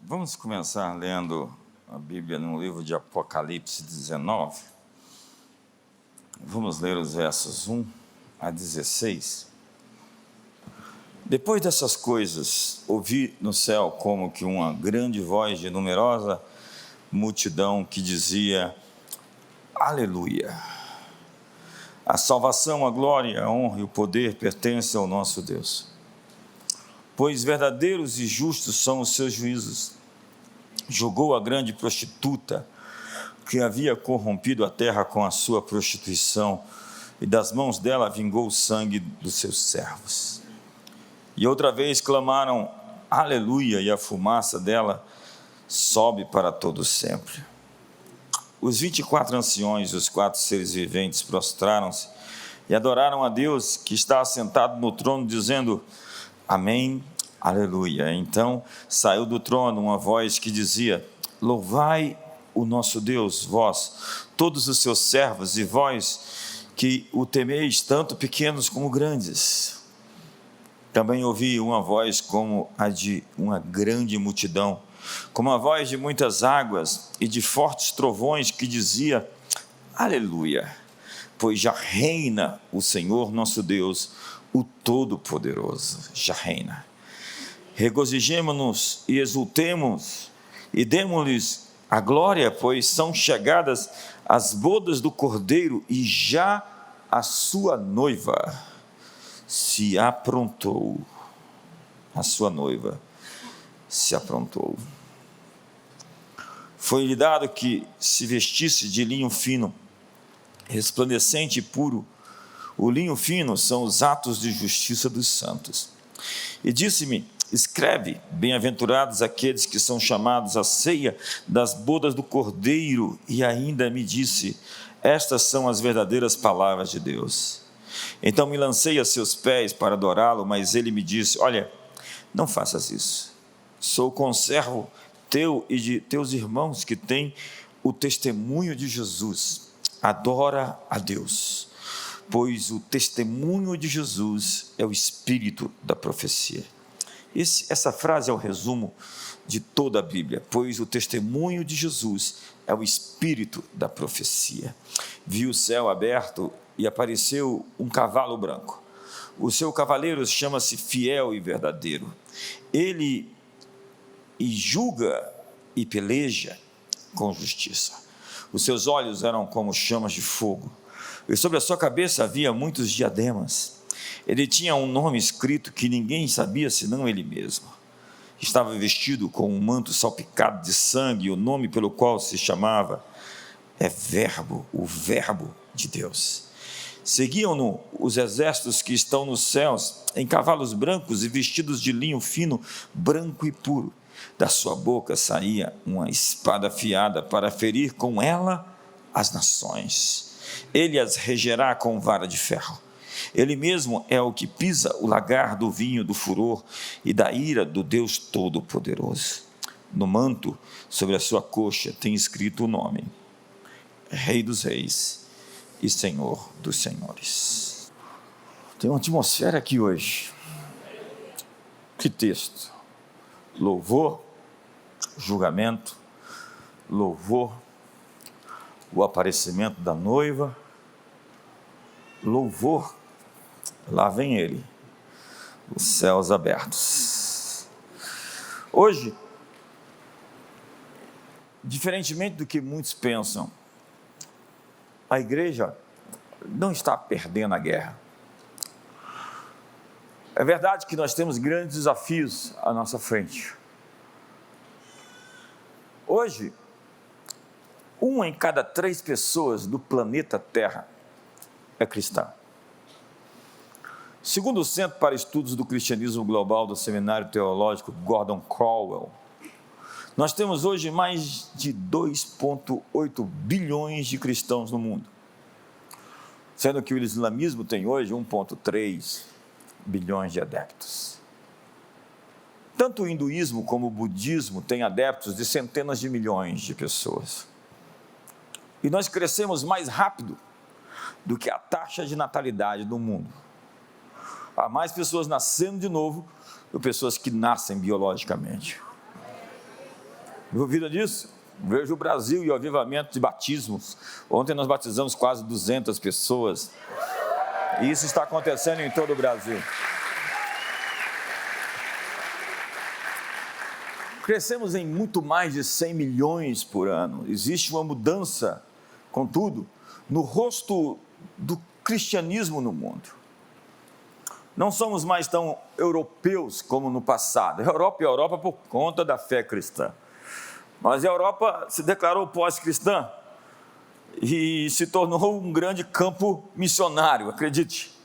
Vamos começar lendo a Bíblia no livro de Apocalipse 19. Vamos ler os versos 1 a 16. Depois dessas coisas, ouvi no céu como que uma grande voz de numerosa multidão que dizia: Aleluia! A salvação, a glória, a honra e o poder pertencem ao nosso Deus. Pois verdadeiros e justos são os seus juízos. Julgou a grande prostituta que havia corrompido a terra com a sua prostituição, e das mãos dela vingou o sangue dos seus servos. E outra vez clamaram aleluia, e a fumaça dela sobe para todo sempre. Os 24 anciões e os 4 seres viventes prostraram-se e adoraram a Deus que está assentado no trono, dizendo: Amém, aleluia. Então saiu do trono uma voz que dizia: Louvai o nosso Deus, vós, todos os seus servos, e vós que o temeis, tanto pequenos como grandes. Também ouvi uma voz como a de uma grande multidão, como a voz de muitas águas e de fortes trovões, que dizia: Aleluia, pois já reina o Senhor nosso Deus, o Todo-Poderoso, já reina. Regozijemo-nos e exultemos e demo-lhes a glória, pois são chegadas as bodas do Cordeiro, e já a sua noiva se aprontou. A sua noiva se aprontou. Foi-lhe dado que se vestisse de linho fino, resplandecente e puro. O linho fino são os atos de justiça dos santos. E disse-me: escreve, bem-aventurados aqueles que são chamados à ceia das bodas do Cordeiro. E ainda me disse: estas são as verdadeiras palavras de Deus. Então me lancei a seus pés para adorá-lo, mas ele me disse: olha, não faças isso. Sou conservo teu e de teus irmãos que têm o testemunho de Jesus. Adora a Deus, pois o testemunho de Jesus é o espírito da profecia. Essa frase é o resumo de toda a Bíblia, pois o testemunho de Jesus é o espírito da profecia. Vi o céu aberto e apareceu um cavalo branco. O seu cavaleiro chama-se Fiel e Verdadeiro. Ele julga e peleja com justiça. Os seus olhos eram como chamas de fogo, e sobre a sua cabeça havia muitos diademas. Ele tinha um nome escrito que ninguém sabia senão ele mesmo. Estava vestido com um manto salpicado de sangue, e o nome pelo qual se chamava é Verbo, o Verbo de Deus. Seguiam-no os exércitos que estão nos céus, em cavalos brancos e vestidos de linho fino, branco e puro. Da sua boca saía uma espada afiada para ferir com ela as nações. Ele as regerá com vara de ferro. Ele mesmo é o que pisa o lagar do vinho do furor e da ira do Deus Todo-Poderoso. No manto, sobre a sua coxa, tem escrito o nome: Rei dos Reis e Senhor dos Senhores. Tem uma atmosfera aqui hoje. Que texto! Louvor, julgamento, louvor, o aparecimento da noiva, louvor, lá vem ele, os céus abertos. Hoje, diferentemente do que muitos pensam, a igreja não está perdendo a guerra. É verdade que nós temos grandes desafios à nossa frente. Hoje, 1 em cada 3 pessoas do planeta Terra é cristã. Segundo o Centro para Estudos do Cristianismo Global do Seminário Teológico Gordon Conwell, nós temos hoje mais de 2,8 bilhões de cristãos no mundo, sendo que o islamismo tem hoje 1,3 bilhões de adeptos. Tanto o hinduísmo como o budismo têm adeptos de centenas de milhões de pessoas. E nós crescemos mais rápido do que a taxa de natalidade do mundo. Há mais pessoas nascendo de novo do que pessoas que nascem biologicamente. Duvida disso? Veja o Brasil e o avivamento de batismos. Ontem nós batizamos quase 200 pessoas. E isso está acontecendo em todo o Brasil. Crescemos em muito mais de 100 milhões por ano. Existe uma mudança, contudo, no rosto do cristianismo no mundo. Não somos mais tão europeus como no passado. A Europa é a Europa por conta da fé cristã. Mas a Europa se declarou pós-cristã e se tornou um grande campo missionário, acredite.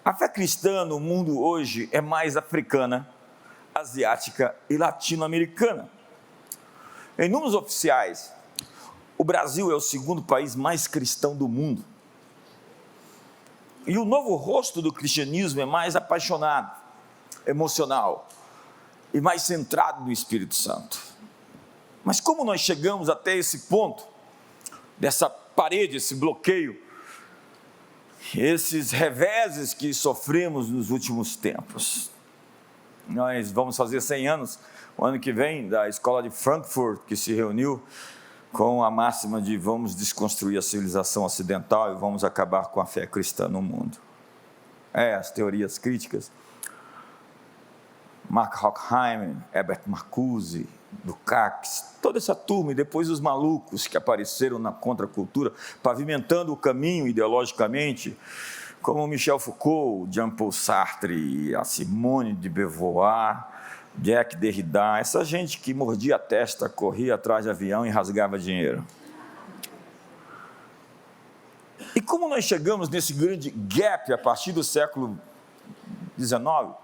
A fé cristã no mundo hoje é mais africana, asiática e latino-americana. Em números oficiais, o Brasil é o segundo país mais cristão do mundo. E o novo rosto do cristianismo é mais apaixonado, emocional e mais centrado no Espírito Santo. Mas como nós chegamos até esse ponto, dessa parede, esse bloqueio, esses reveses que sofremos nos últimos tempos? Nós vamos fazer 100 anos, o ano que vem, da escola de Frankfurt, que se reuniu com a máxima de vamos desconstruir a civilização ocidental e vamos acabar com a fé cristã no mundo. As teorias críticas, Mark Horkheimer, Herbert Marcuse, Lukács, toda essa turma, e depois os malucos que apareceram na contracultura, pavimentando o caminho ideologicamente, como Michel Foucault, Jean-Paul Sartre, a Simone de Beauvoir, Jacques Derrida, essa gente que mordia a testa, corria atrás de avião e rasgava dinheiro. E como nós chegamos nesse grande gap a partir do século XIX,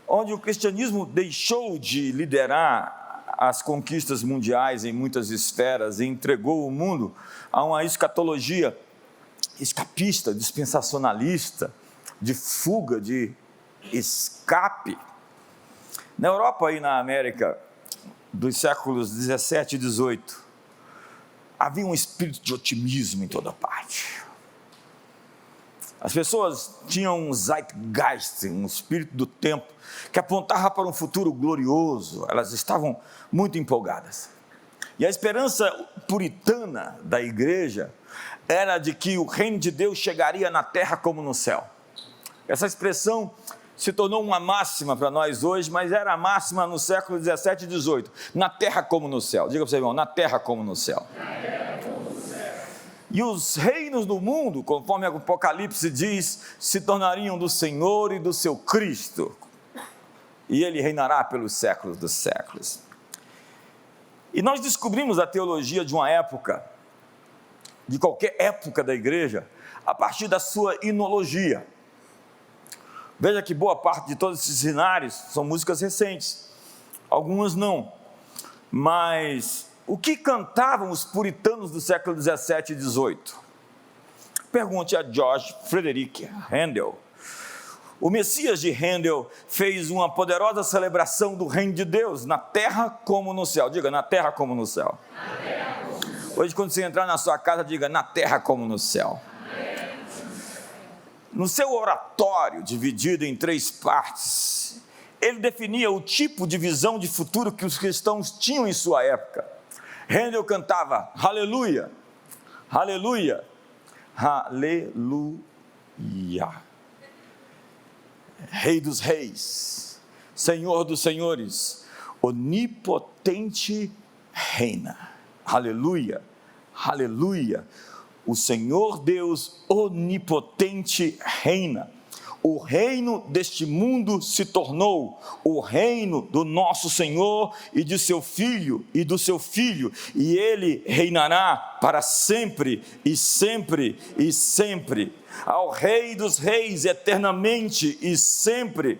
onde o cristianismo deixou de liderar as conquistas mundiais em muitas esferas e entregou o mundo a uma escatologia escapista, dispensacionalista, de fuga, de escape. Na Europa e na América dos séculos 17 e 18, havia um espírito de otimismo em toda parte. As pessoas tinham um zeitgeist, um espírito do tempo, que apontava para um futuro glorioso. Elas estavam muito empolgadas. E a esperança puritana da igreja era de que o reino de Deus chegaria na terra como no céu. Essa expressão se tornou uma máxima para nós hoje, mas era a máxima no século 17 e 18. Na terra como no céu. Diga para você, irmão, na terra como no céu. E os reinos do mundo, conforme o Apocalipse diz, se tornariam do Senhor e do seu Cristo. E ele reinará pelos séculos dos séculos. E nós descobrimos a teologia de uma época, de qualquer época da igreja, a partir da sua hinologia. Veja que boa parte de todos esses cenários são músicas recentes, algumas não, mas o que cantavam os puritanos do século 17 e 18? Pergunte a George Frederick Handel. O Messias de Handel fez uma poderosa celebração do reino de Deus, na terra como no céu. Diga, na terra como no céu. Hoje, quando você entrar na sua casa, diga, na terra como no céu. No seu oratório, dividido em 3 partes, ele definia o tipo de visão de futuro que os cristãos tinham em sua época. Handel cantava, aleluia, aleluia, aleluia. Rei dos reis, Senhor dos senhores, onipotente reina. Aleluia, aleluia. O Senhor Deus onipotente reina. O reino deste mundo se tornou o reino do nosso Senhor e de seu Filho e do seu Filho, e ele reinará para sempre e sempre e sempre. Ao Rei dos Reis, eternamente e sempre.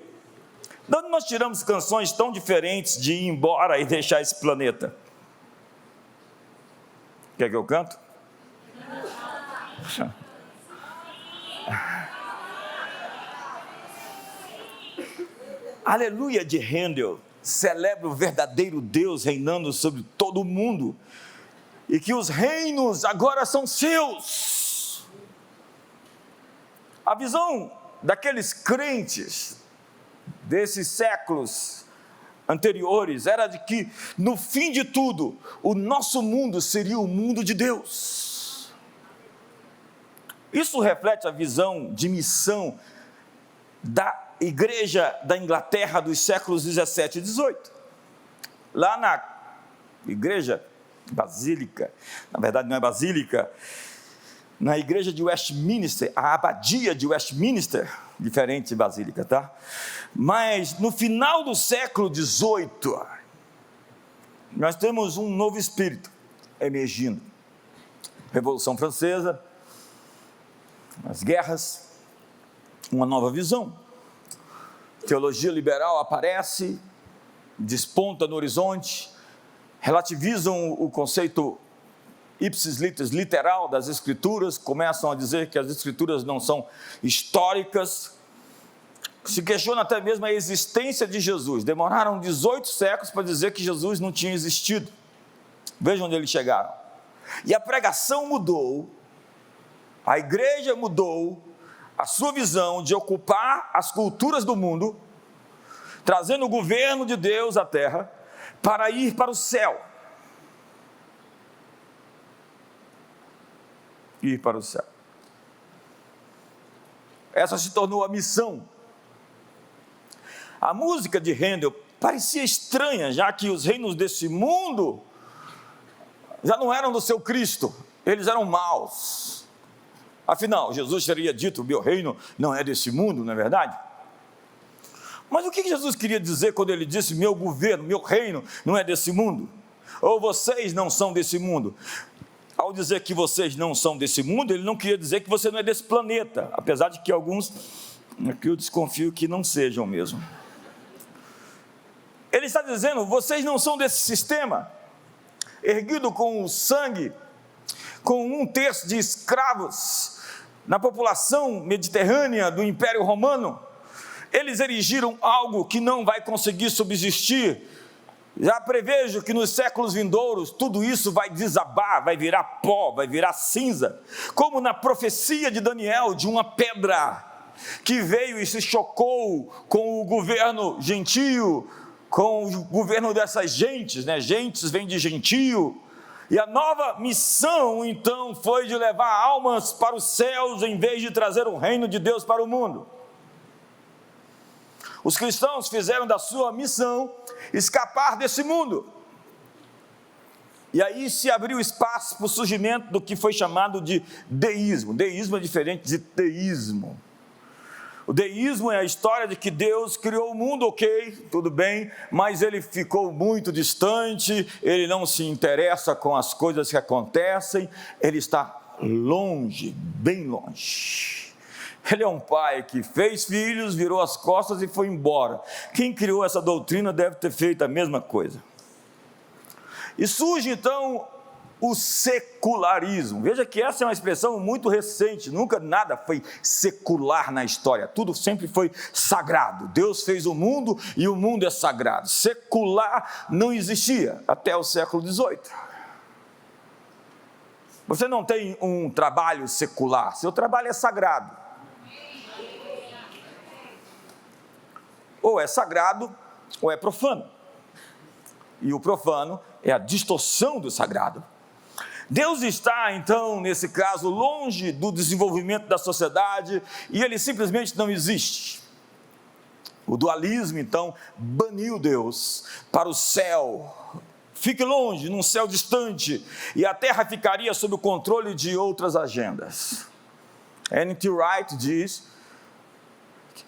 De onde nós tiramos canções tão diferentes de ir embora e deixar esse planeta? Quer que eu canto? Aleluia de Handel celebra o verdadeiro Deus reinando sobre todo o mundo e que os reinos agora são seus. A visão daqueles crentes desses séculos anteriores era de que, no fim de tudo, o nosso mundo seria o mundo de Deus. Isso reflete a visão de missão da igreja da Inglaterra dos séculos 17 e 18. Lá na igreja basílica, na verdade não é basílica, na igreja de Westminster, a abadia de Westminster, diferente de basílica, tá? Mas no final do século 18, nós temos um novo espírito emergindo. Revolução Francesa, as guerras, uma nova visão. Teologia liberal aparece, desponta no horizonte, relativizam o conceito ipsis literis, literal das Escrituras, começam a dizer que as Escrituras não são históricas, se questiona até mesmo a existência de Jesus. Demoraram 18 séculos para dizer que Jesus não tinha existido. Vejam onde eles chegaram. E a pregação mudou, a igreja mudou a sua visão de ocupar as culturas do mundo, trazendo o governo de Deus à terra, para ir para o céu. Ir para o céu. Essa se tornou a missão. A música de Handel parecia estranha, já que os reinos desse mundo já não eram do seu Cristo, eles eram maus. Afinal, Jesus teria dito: meu reino não é desse mundo, não é verdade? Mas o que Jesus queria dizer quando ele disse: meu governo, meu reino não é desse mundo? Ou vocês não são desse mundo? Ao dizer que vocês não são desse mundo, ele não queria dizer que você não é desse planeta, apesar de que alguns, aqui eu desconfio que não sejam mesmo. Ele está dizendo: vocês não são desse sistema, erguido com o sangue, com 1/3 de escravos, na população mediterrânea do Império Romano. Eles erigiram algo que não vai conseguir subsistir. Já prevejo que nos séculos vindouros tudo isso vai desabar, vai virar pó, vai virar cinza, como na profecia de Daniel, de uma pedra que veio e se chocou com o governo gentio, com o governo dessas gentes, né? Gentes vem de gentio, e a nova missão então foi de levar almas para os céus, em vez de trazer o reino de Deus para o mundo. Os cristãos fizeram da sua missão escapar desse mundo. E aí se abriu espaço para o surgimento do que foi chamado de deísmo. Deísmo é diferente de teísmo. O deísmo é a história de que Deus criou o mundo, ok, tudo bem, mas ele ficou muito distante, ele não se interessa com as coisas que acontecem, ele está longe, bem longe. Ele é um pai que fez filhos, virou as costas e foi embora. Quem criou essa doutrina deve ter feito a mesma coisa. E surge então o secularismo. Veja que essa é uma expressão muito recente, nunca nada foi secular na história, tudo sempre foi sagrado. Deus fez o mundo e o mundo é sagrado. Secular não existia até o século XVIII. Você não tem um trabalho secular, seu trabalho é sagrado. Ou é sagrado, ou é profano. E o profano é a distorção do sagrado. Deus está, então, nesse caso, longe do desenvolvimento da sociedade, e ele simplesmente não existe. O dualismo, então, baniu Deus para o céu. Fique longe, num céu distante, e a terra ficaria sob o controle de outras agendas. N.T. Wright diz,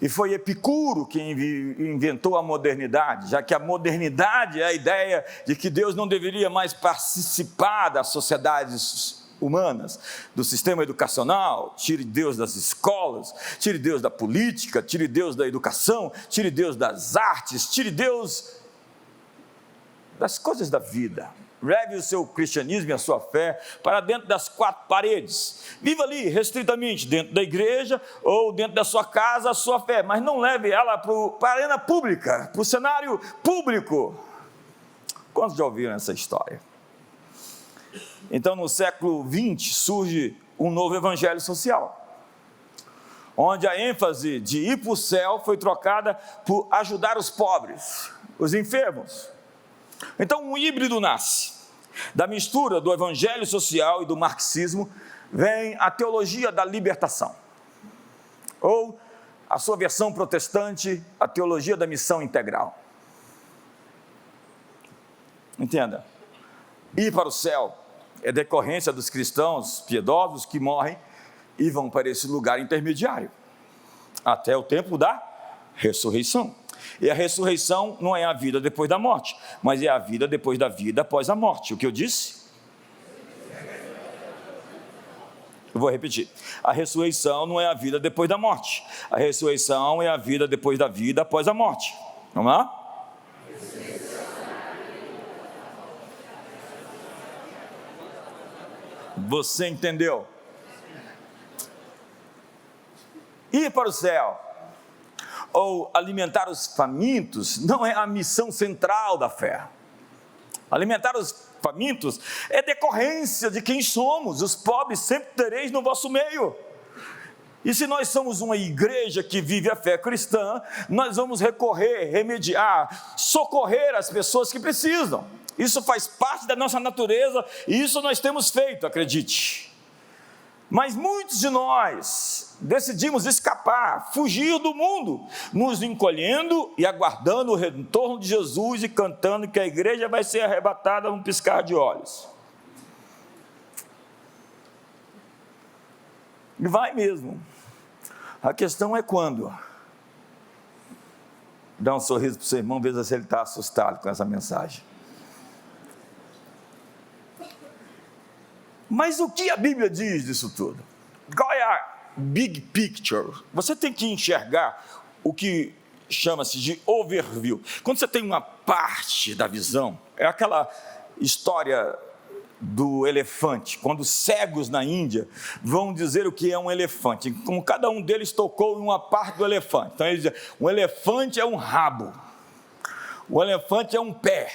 e foi Epicuro quem inventou a modernidade, já que a modernidade é a ideia de que Deus não deveria mais participar das sociedades humanas, do sistema educacional. Tire Deus das escolas, tire Deus da política, tire Deus da educação, tire Deus das artes, tire Deus das coisas da vida. Leve o seu cristianismo e a sua fé para dentro das 4 paredes. Viva ali, restritamente, dentro da igreja ou dentro da sua casa, a sua fé, mas não leve ela para a arena pública, para o cenário público. Quantos já ouviram essa história? Então, no século XX, surge um novo evangelho social, onde a ênfase de ir para o céu foi trocada por ajudar os pobres. os enfermos. Então um híbrido nasce. Da mistura do evangelho social e do marxismo vem a teologia da libertação, ou a sua versão protestante, a teologia da missão integral. Entenda, ir para o céu é decorrência dos cristãos piedosos que morrem e vão para esse lugar intermediário, até o tempo da ressurreição. E a ressurreição não é a vida depois da morte, mas é a vida depois da vida após a morte. O que eu disse? Eu vou repetir. A ressurreição não é a vida depois da morte. A ressurreição é a vida depois da vida após a morte. Vamos lá? Você entendeu? Ir para o céu ou alimentar os famintos não é a missão central da fé. Alimentar os famintos é decorrência de quem somos. Os pobres sempre tereis no vosso meio. E se nós somos uma igreja que vive a fé cristã, nós vamos recorrer, remediar, socorrer as pessoas que precisam. Isso faz parte da nossa natureza e isso nós temos feito, acredite. Mas muitos de nós decidimos escapar, fugir do mundo, nos encolhendo e aguardando o retorno de Jesus e cantando que a igreja vai ser arrebatada num piscar de olhos. E vai mesmo. A questão é quando. Dá um sorriso para o seu irmão, veja se ele está assustado com essa mensagem. Mas o que a Bíblia diz disso tudo? Qual é a big picture? Você tem que enxergar o que chama-se de overview. Quando você tem uma parte da visão, é aquela história do elefante, quando os cegos na Índia vão dizer o que é um elefante, como cada um deles tocou em uma parte do elefante. Então eles dizem, um elefante é um rabo, o elefante é um pé,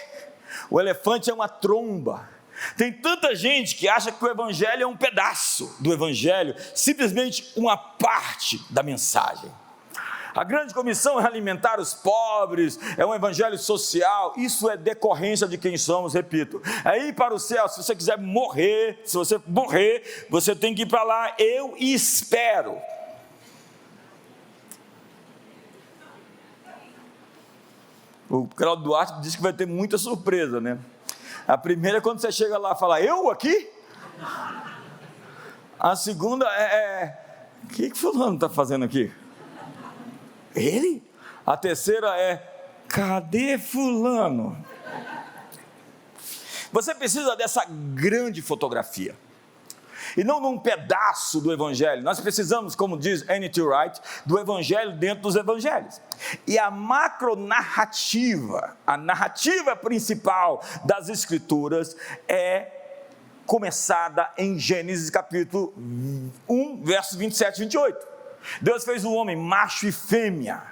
o elefante é uma tromba. Tem tanta gente que acha que o evangelho é um pedaço do evangelho, simplesmente uma parte da mensagem. A grande comissão é alimentar os pobres, é um evangelho social, isso é decorrência de quem somos, repito. É ir para o céu, se você quiser morrer, se você morrer, você tem que ir para lá, eu espero. O Claudio Duarte disse que vai ter muita surpresa, né? A primeira é quando você chega lá e fala, eu aqui? A segunda o que fulano está fazendo aqui? Ele? A terceira é, cadê fulano? Você precisa dessa grande fotografia. E não num pedaço do evangelho. Nós precisamos, como diz N.T. Wright, do evangelho dentro dos evangelhos. E a macronarrativa, a narrativa principal das escrituras é começada em Gênesis capítulo 1, versos 27 e 28. Deus fez o homem macho e fêmea.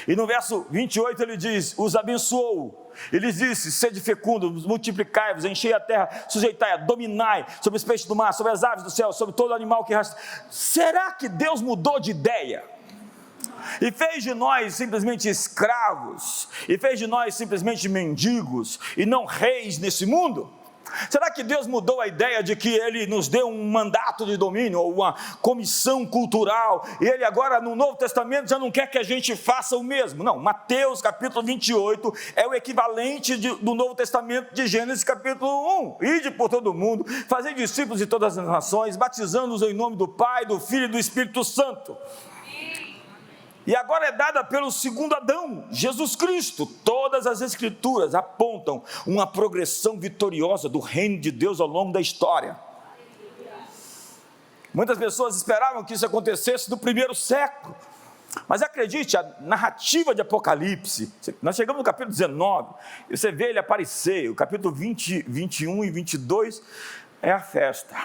E no verso 28 ele diz, os abençoou. Ele disse, sede fecundos, multiplicai-vos, enchei a terra, sujeitai-a, dominai sobre os peixes do mar, sobre as aves do céu, sobre todo animal que rasteja. Será que Deus mudou de ideia? E fez de nós simplesmente escravos? E fez de nós simplesmente mendigos? E não reis nesse mundo? Será que Deus mudou a ideia de que Ele nos deu um mandato de domínio, ou uma comissão cultural, e Ele agora no Novo Testamento já não quer que a gente faça o mesmo? Não, Mateus capítulo 28 é o equivalente do Novo Testamento de Gênesis capítulo 1. Ide por todo mundo, fazei discípulos de todas as nações, batizando-os em nome do Pai, do Filho e do Espírito Santo. E agora é dada pelo segundo Adão, Jesus Cristo. Todas as escrituras apontam uma progressão vitoriosa do reino de Deus ao longo da história. Muitas pessoas esperavam que isso acontecesse no primeiro século. Mas acredite, a narrativa de Apocalipse, nós chegamos no capítulo 19, e você vê ele aparecer, o capítulo 20, 21 e 22 é a festa.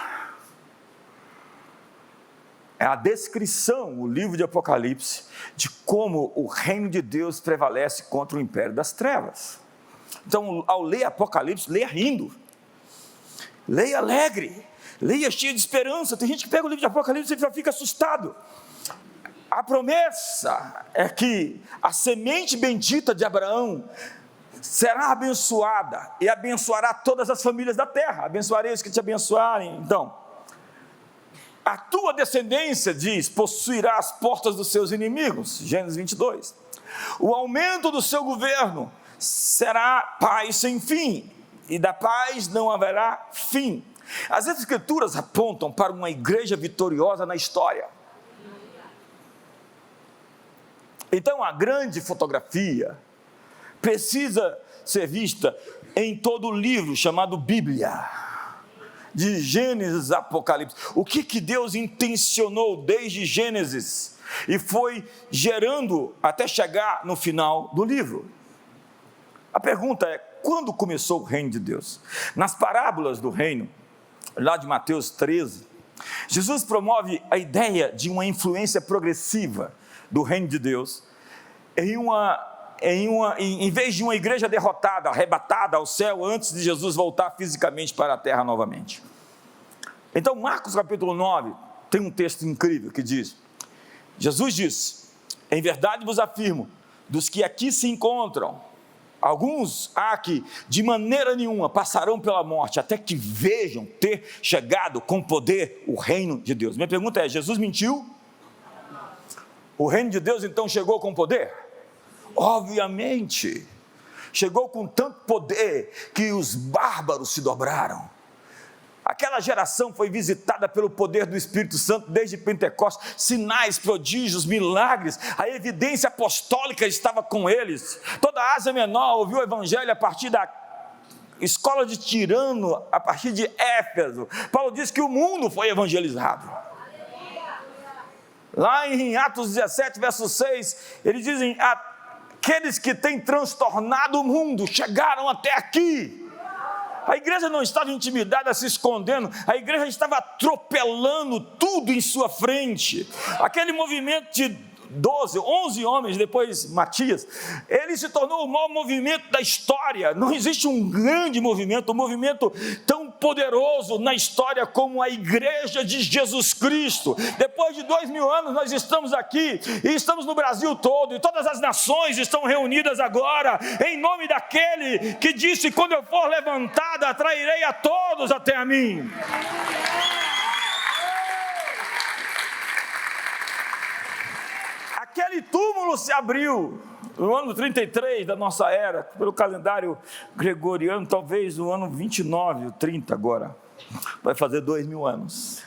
É a descrição, o livro de Apocalipse, de como o reino de Deus prevalece contra o império das trevas. Então, ao ler Apocalipse, leia rindo, leia alegre, leia cheio de esperança. Tem gente que pega o livro de Apocalipse e já fica assustado. A promessa é que a semente bendita de Abraão será abençoada e abençoará todas as famílias da terra. Abençoarei os que te abençoarem. Então, a tua descendência, diz, possuirá as portas dos seus inimigos. Gênesis 22. O aumento do seu governo será paz sem fim, e da paz não haverá fim. As Escrituras apontam para uma igreja vitoriosa na história. Então a grande fotografia precisa ser vista em todo o livro chamado Bíblia, de Gênesis a Apocalipse. O que Deus intencionou desde Gênesis e foi gerando até chegar no final do livro. A pergunta é: quando começou o reino de Deus? Nas parábolas do reino, lá de Mateus 13, Jesus promove a ideia de uma influência progressiva do reino de Deus em vez de uma igreja derrotada, arrebatada ao céu antes de Jesus voltar fisicamente para a terra novamente. Então Marcos capítulo 9 tem um texto incrível que diz: Jesus disse: em verdade vos afirmo, dos que aqui se encontram, alguns há que de maneira nenhuma passarão pela morte, até que vejam ter chegado com poder o reino de Deus. Minha pergunta é: Jesus mentiu? O reino de Deus então chegou com poder? Obviamente, chegou com tanto poder que os bárbaros se dobraram. Aquela geração foi visitada pelo poder do Espírito Santo desde Pentecostes, sinais, prodígios, milagres, a evidência apostólica estava com eles. Toda a Ásia Menor ouviu o evangelho a partir da escola de Tirano, a partir de Éfeso. Paulo diz que o mundo foi evangelizado. Lá em Atos 17, verso 6, eles dizem: aqueles que têm transtornado o mundo chegaram até aqui. A igreja não estava intimidada, se escondendo, a igreja estava atropelando tudo em sua frente. Aquele movimento de 11 homens, depois Matias, ele se tornou o maior movimento da história. Não existe um grande movimento, um movimento tão poderoso na história como a igreja de Jesus Cristo. Depois de 2000 anos nós estamos aqui, e estamos no Brasil todo, e todas as nações estão reunidas agora, em nome daquele que disse: quando eu for levantada, atrairei a todos até a mim. Aquele túmulo se abriu no ano 33 da nossa era, pelo calendário gregoriano, talvez no ano 29 ou 30 agora, vai fazer 2000 anos,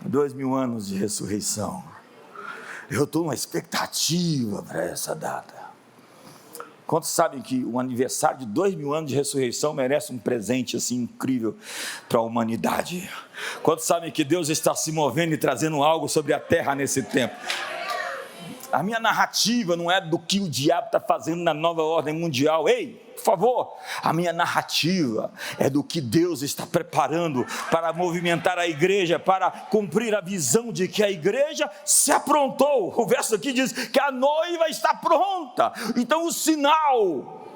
2000 anos de ressurreição. Eu estou numa expectativa para essa data. Quantos sabem que o aniversário de 2000 anos de ressurreição merece um presente assim incrível para a humanidade? Quantos sabem que Deus está se movendo e trazendo algo sobre a terra nesse tempo? A minha narrativa não é do que o diabo está fazendo na nova ordem mundial. Ei, por favor, a minha narrativa é do que Deus está preparando para movimentar a igreja, para cumprir a visão de que a igreja se aprontou. O verso aqui diz que a noiva está pronta. Então o sinal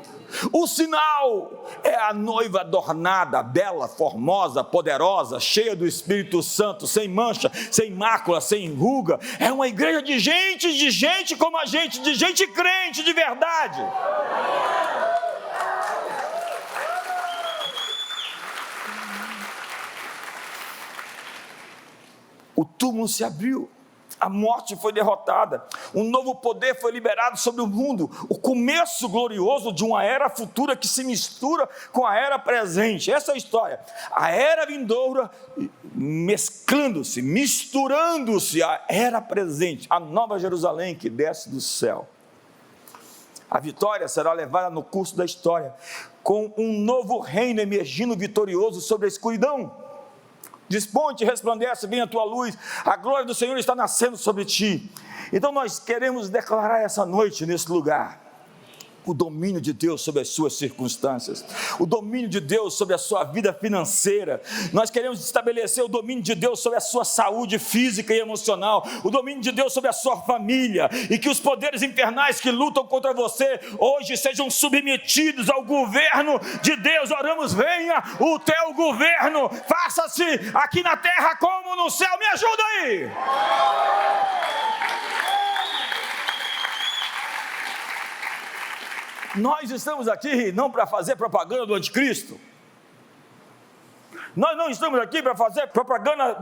é a noiva adornada, bela, formosa, poderosa, cheia do Espírito Santo, sem mancha, sem mácula, sem ruga. É uma igreja de gente como a gente, de gente crente de verdade. O túmulo se abriu, a morte foi derrotada, um novo poder foi liberado sobre o mundo, o começo glorioso de uma era futura que se mistura com a era presente. Essa é a história, a era vindoura mesclando-se, misturando-se à era presente, a nova Jerusalém que desce do céu. A vitória será levada no curso da história, com um novo reino emergindo vitorioso sobre a escuridão. Desponte, resplandece, venha a tua luz, a glória do Senhor está nascendo sobre ti. Então nós queremos declarar essa noite nesse lugar o domínio de Deus sobre as suas circunstâncias, o domínio de Deus sobre a sua vida financeira. Nós queremos estabelecer o domínio de Deus sobre a sua saúde física e emocional, o domínio de Deus sobre a sua família, e que os poderes infernais que lutam contra você hoje sejam submetidos ao governo de Deus. Oramos: venha o teu governo, faça-se aqui na terra como no céu. Me ajuda aí! Nós estamos aqui não para fazer propaganda do anticristo. Nós não estamos aqui para fazer propaganda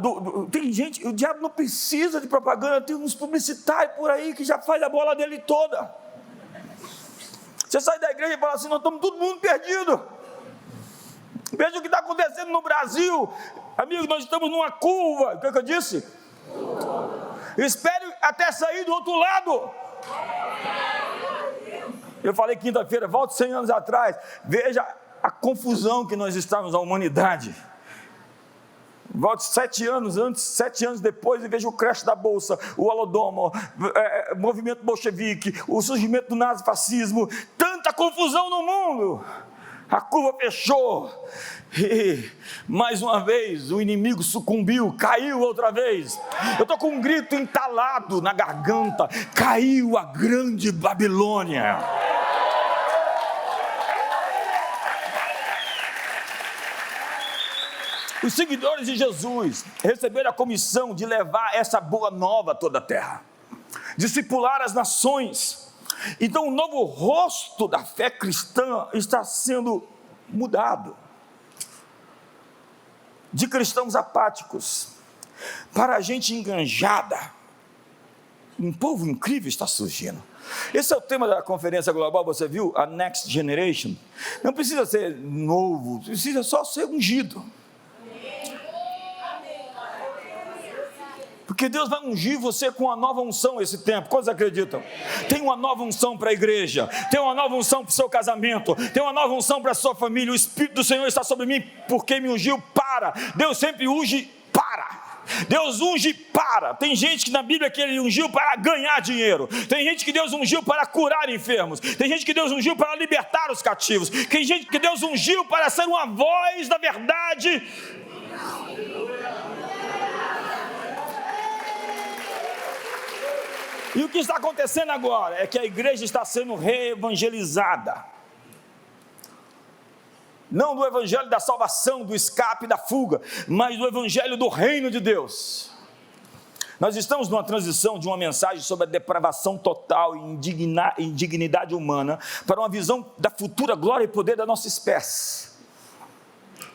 Tem gente, o diabo não precisa de propaganda, tem uns publicitários por aí que já faz a bola dele toda. Você sai da igreja e fala assim: nós estamos todo mundo perdido. Veja o que está acontecendo no Brasil. Amigo, nós estamos numa curva. O que eu disse? Espere até sair do outro lado. Eu falei quinta-feira, volte 100 anos atrás. Veja a confusão que nós estamos, a humanidade. Volte 7 anos antes, 7 anos depois, e veja o crash da Bolsa, o Holodomor, o movimento bolchevique, o surgimento do nazifascismo. Tanta confusão no mundo. A curva fechou, e mais uma vez o inimigo sucumbiu, caiu outra vez. Eu estou com um grito entalado na garganta: caiu a grande Babilônia. Os seguidores de Jesus receberam a comissão de levar essa boa nova a toda a terra, discipular as nações. Então o novo rosto da fé cristã está sendo mudado, de cristãos apáticos para gente enganjada. Um povo incrível está surgindo. Esse é o tema da conferência global, você viu? A Next Generation. Não precisa ser novo, precisa só ser ungido. Porque Deus vai ungir você com uma nova unção esse tempo. Quantos acreditam? Tem uma nova unção para a igreja, tem uma nova unção para o seu casamento, tem uma nova unção para a sua família. O Espírito do Senhor está sobre mim, porque me ungiu para. Deus sempre unge para. Deus unge para. Tem gente que na Bíblia que Ele ungiu para ganhar dinheiro. Tem gente que Deus ungiu para curar enfermos. Tem gente que Deus ungiu para libertar os cativos. Tem gente que Deus ungiu para ser uma voz da verdade. E o que está acontecendo agora é que a igreja está sendo reevangelizada. Não do evangelho da salvação, do escape, da fuga, mas do evangelho do reino de Deus. Nós estamos numa transição de uma mensagem sobre a depravação total e indignidade humana para uma visão da futura glória e poder da nossa espécie.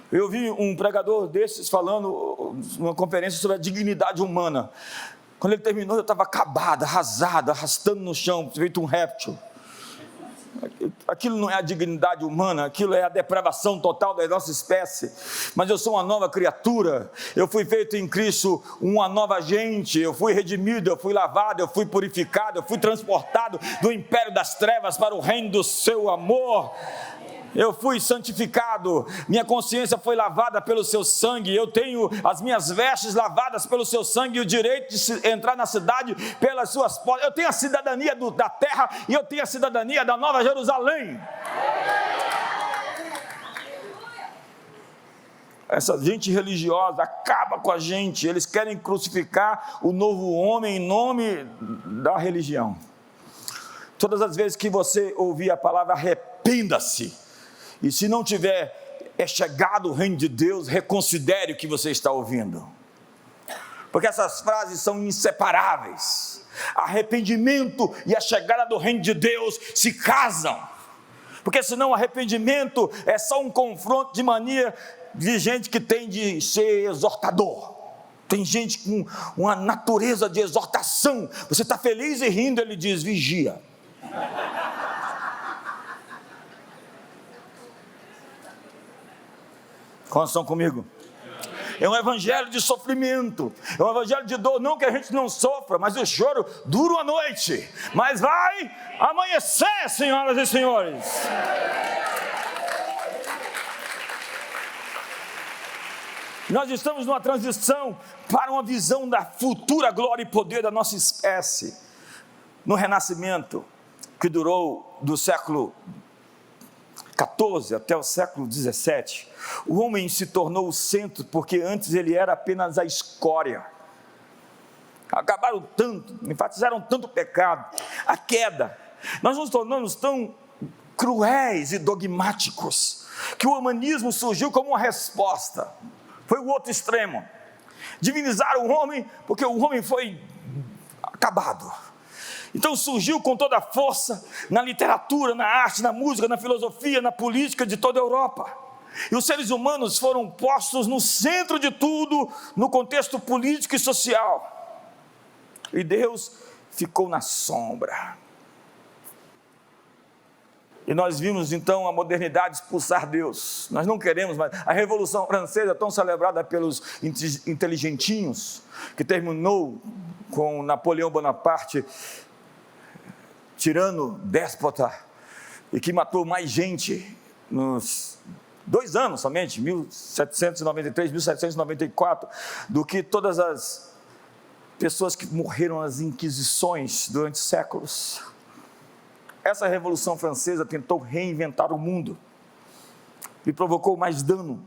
Eu vi um pregador desses falando numa conferência sobre a dignidade humana. Quando ele terminou, eu estava acabado, arrasado, arrastando no chão, feito um réptil. Aquilo não é a dignidade humana, aquilo é a depravação total da nossa espécie. Mas eu sou uma nova criatura, eu fui feito em Cristo uma nova gente, eu fui redimido, eu fui lavado, eu fui purificado, eu fui transportado do império das trevas para o reino do seu amor. Eu fui santificado, minha consciência foi lavada pelo seu sangue, eu tenho as minhas vestes lavadas pelo seu sangue e o direito de entrar na cidade pelas suas portas. Eu tenho a cidadania da terra e eu tenho a cidadania da Nova Jerusalém. Essa gente religiosa acaba com a gente, eles querem crucificar o novo homem em nome da religião. Todas as vezes que você ouvir a palavra arrependa-se, e se não tiver chegado o reino de Deus, reconsidere o que você está ouvindo, porque essas frases são inseparáveis. Arrependimento e a chegada do reino de Deus se casam, porque senão arrependimento é só um confronto de mania de gente que tem de ser exortador. Tem gente com uma natureza de exortação. Você está feliz e rindo, ele diz: vigia. Quantos estão comigo? É um evangelho de sofrimento, é um evangelho de dor. Não que a gente não sofra, mas o choro dura uma noite, mas vai amanhecer, senhoras e senhores. Nós estamos numa transição para uma visão da futura glória e poder da nossa espécie. No Renascimento, que durou do século 14 até o século 17, o homem se tornou o centro, porque antes ele era apenas a escória. Acabaram tanto, enfatizaram tanto o pecado, a queda. Nós nos tornamos tão cruéis e dogmáticos, que o humanismo surgiu como uma resposta. Foi o outro extremo. Divinizaram o homem, porque o homem foi acabado. Então surgiu com toda a força na literatura, na arte, na música, na filosofia, na política de toda a Europa. E os seres humanos foram postos no centro de tudo, no contexto político e social. E Deus ficou na sombra. E nós vimos então a modernidade expulsar Deus. Nós não queremos mais. A Revolução Francesa, tão celebrada pelos inteligentinhos, que terminou com Napoleão Bonaparte, tirano, déspota, e que matou mais gente nos 2 anos somente, 1793, 1794, do que todas as pessoas que morreram nas inquisições durante séculos. Essa Revolução Francesa tentou reinventar o mundo e provocou mais dano,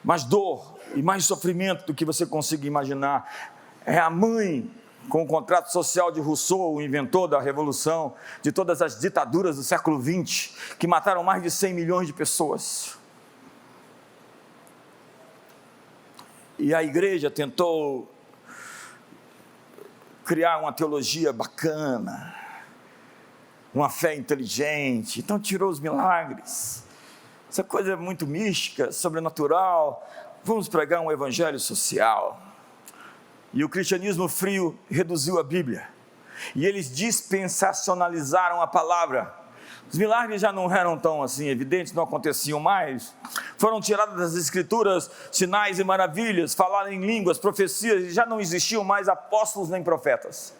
mais dor e mais sofrimento do que você consiga imaginar. É a mãe, com o contrato social de Rousseau, o inventor da Revolução, de todas as ditaduras do século XX, que mataram mais de 100 milhões de pessoas. E a igreja tentou criar uma teologia bacana, uma fé inteligente, então tirou os milagres. Essa coisa é muito mística, sobrenatural. Vamos pregar um evangelho social. E o cristianismo frio reduziu a Bíblia. E eles dispensacionalizaram a palavra. Os milagres já não eram tão assim evidentes, não aconteciam mais. Foram tiradas das escrituras sinais e maravilhas, falar em línguas, profecias, e já não existiam mais apóstolos nem profetas.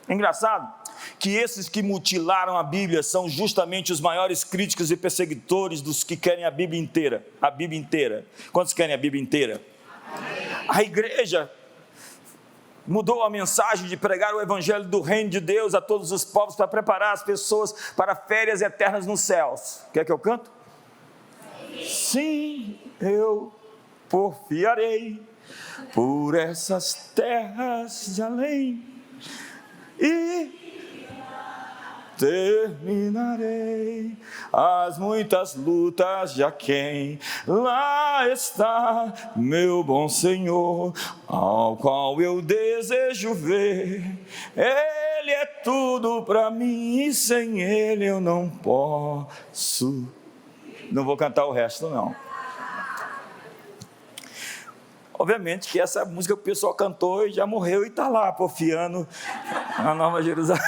É engraçado que esses que mutilaram a Bíblia são justamente os maiores críticos e perseguidores dos que querem a Bíblia inteira. A Bíblia inteira. Quantos querem a Bíblia inteira? A igreja mudou a mensagem de pregar o evangelho do reino de Deus a todos os povos para preparar as pessoas para férias eternas nos céus. Quer que eu canto? Sim, eu porfiarei por essas terras de além e terminarei as muitas lutas de aquém. Lá está meu bom Senhor, ao qual eu desejo ver. Ele é tudo para mim e sem Ele eu não posso. Não vou cantar o resto não. Obviamente que essa música que o pessoal cantou e já morreu e está lá porfiando na Nova Jerusalém.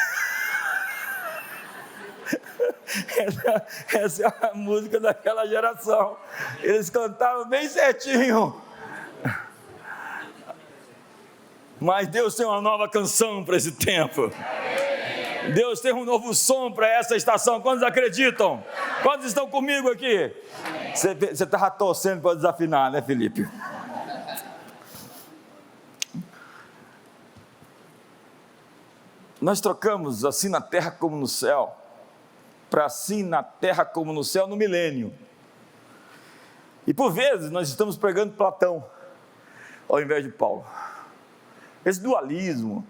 Essa é a música daquela geração. Eles cantaram bem certinho. Mas Deus tem uma nova canção para esse tempo. Deus tem um novo som para essa estação. Quantos acreditam? Quantos estão comigo aqui? Você estava torcendo para desafinar, né, Felipe? Nós trocamos assim na terra como no céu, para assim na terra como no céu no milênio. E por vezes nós estamos pregando Platão ao invés de Paulo. Esse dualismo,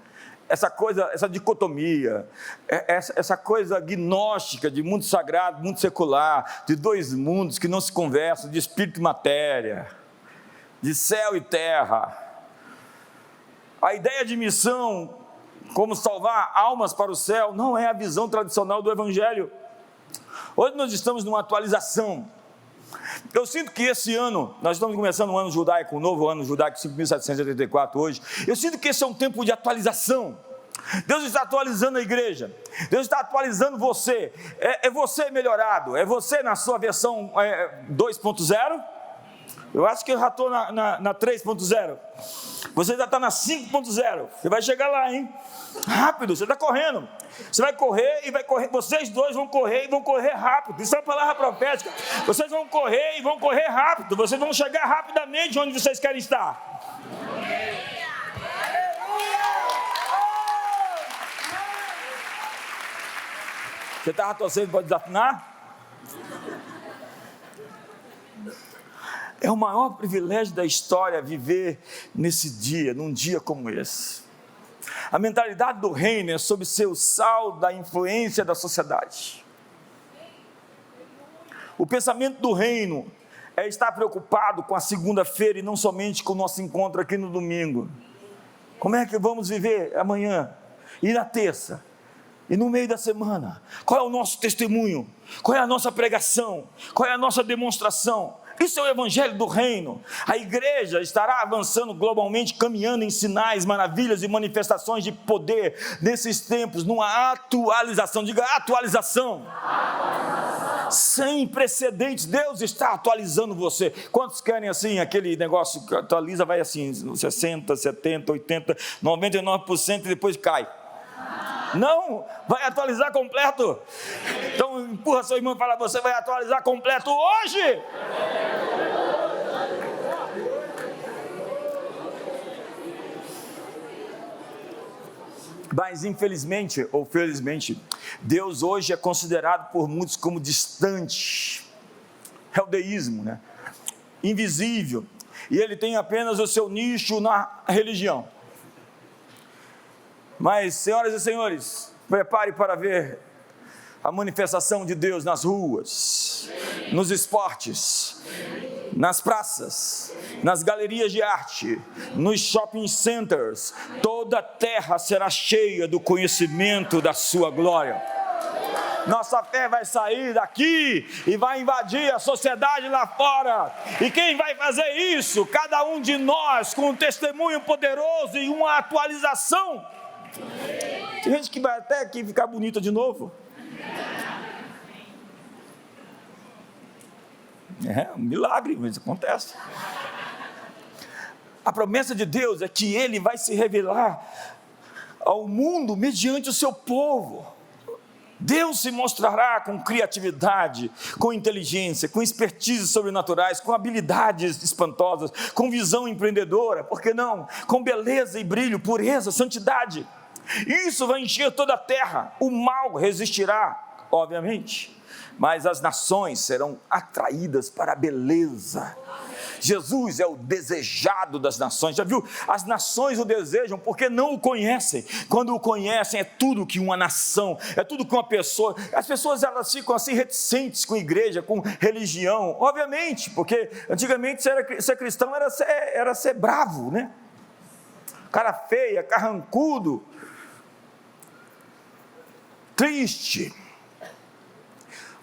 essa coisa, essa dicotomia, essa coisa gnóstica de mundo sagrado, mundo secular, de dois mundos que não se conversam, de espírito e matéria, de céu e terra. A ideia de missão como salvar almas para o céu não é a visão tradicional do evangelho. Hoje nós estamos numa atualização. Eu sinto que esse ano, nós estamos começando um ano judaico, um novo ano judaico, 5.784 hoje. Eu sinto que esse é um tempo de atualização. Deus está atualizando a igreja. Deus está atualizando você. É você melhorado. É você na sua versão 2.0. Eu acho que eu já estou na 3.0. Você já está na 5.0. Você vai chegar lá, hein? Rápido, você está correndo. Você vai correr e vai correr. Vocês dois vão correr e vão correr rápido. Isso é uma palavra profética. Vocês vão correr e vão correr rápido. Vocês vão chegar rapidamente onde vocês querem estar. Você estava torcendo para desafinar? É o maior privilégio da história viver nesse dia, num dia como esse. A mentalidade do reino é sobre ser o sal da influência da sociedade. O pensamento do reino é estar preocupado com a segunda-feira e não somente com o nosso encontro aqui no domingo. Como é que vamos viver amanhã e na terça? E no meio da semana? Qual é o nosso testemunho? Qual é a nossa pregação? Qual é a nossa demonstração? Isso é o evangelho do reino. A igreja estará avançando globalmente, caminhando em sinais, maravilhas e manifestações de poder nesses tempos, numa atualização. Diga atualização. Sem precedentes. Deus está atualizando você. Quantos querem assim, aquele negócio que atualiza, vai assim, 60, 70, 80, 99% e depois cai? Não, vai atualizar completo. Então empurra seu irmão e fala: você vai atualizar completo hoje. Mas infelizmente ou felizmente, Deus hoje é considerado por muitos como distante. É o deísmo, né? Invisível. E ele tem apenas o seu nicho na religião. Mas, senhoras e senhores, prepare para ver a manifestação de Deus nas ruas, nos esportes, nas praças, nas galerias de arte, nos shopping centers. Toda a terra será cheia do conhecimento da sua glória. Nossa fé vai sair daqui e vai invadir a sociedade lá fora. E quem vai fazer isso? Cada um de nós, com um testemunho poderoso e uma atualização. Tem gente que vai até aqui ficar bonita de novo. É um milagre, mas acontece. A promessa de Deus é que Ele vai se revelar ao mundo mediante o seu povo. Deus se mostrará com criatividade, com inteligência, com expertise sobrenaturais, com habilidades espantosas, com visão empreendedora, por que não? Com beleza e brilho, pureza, santidade. Isso vai encher toda a terra. O mal resistirá, obviamente, mas as nações serão atraídas para a beleza. Jesus é o desejado das nações. Já viu? As nações o desejam porque não o conhecem. Quando o conhecem, é tudo que uma nação, é tudo que uma pessoa. As pessoas, elas ficam assim reticentes com igreja, com religião, obviamente, porque antigamente ser cristão era ser bravo, né? Cara feia, carrancudo, triste.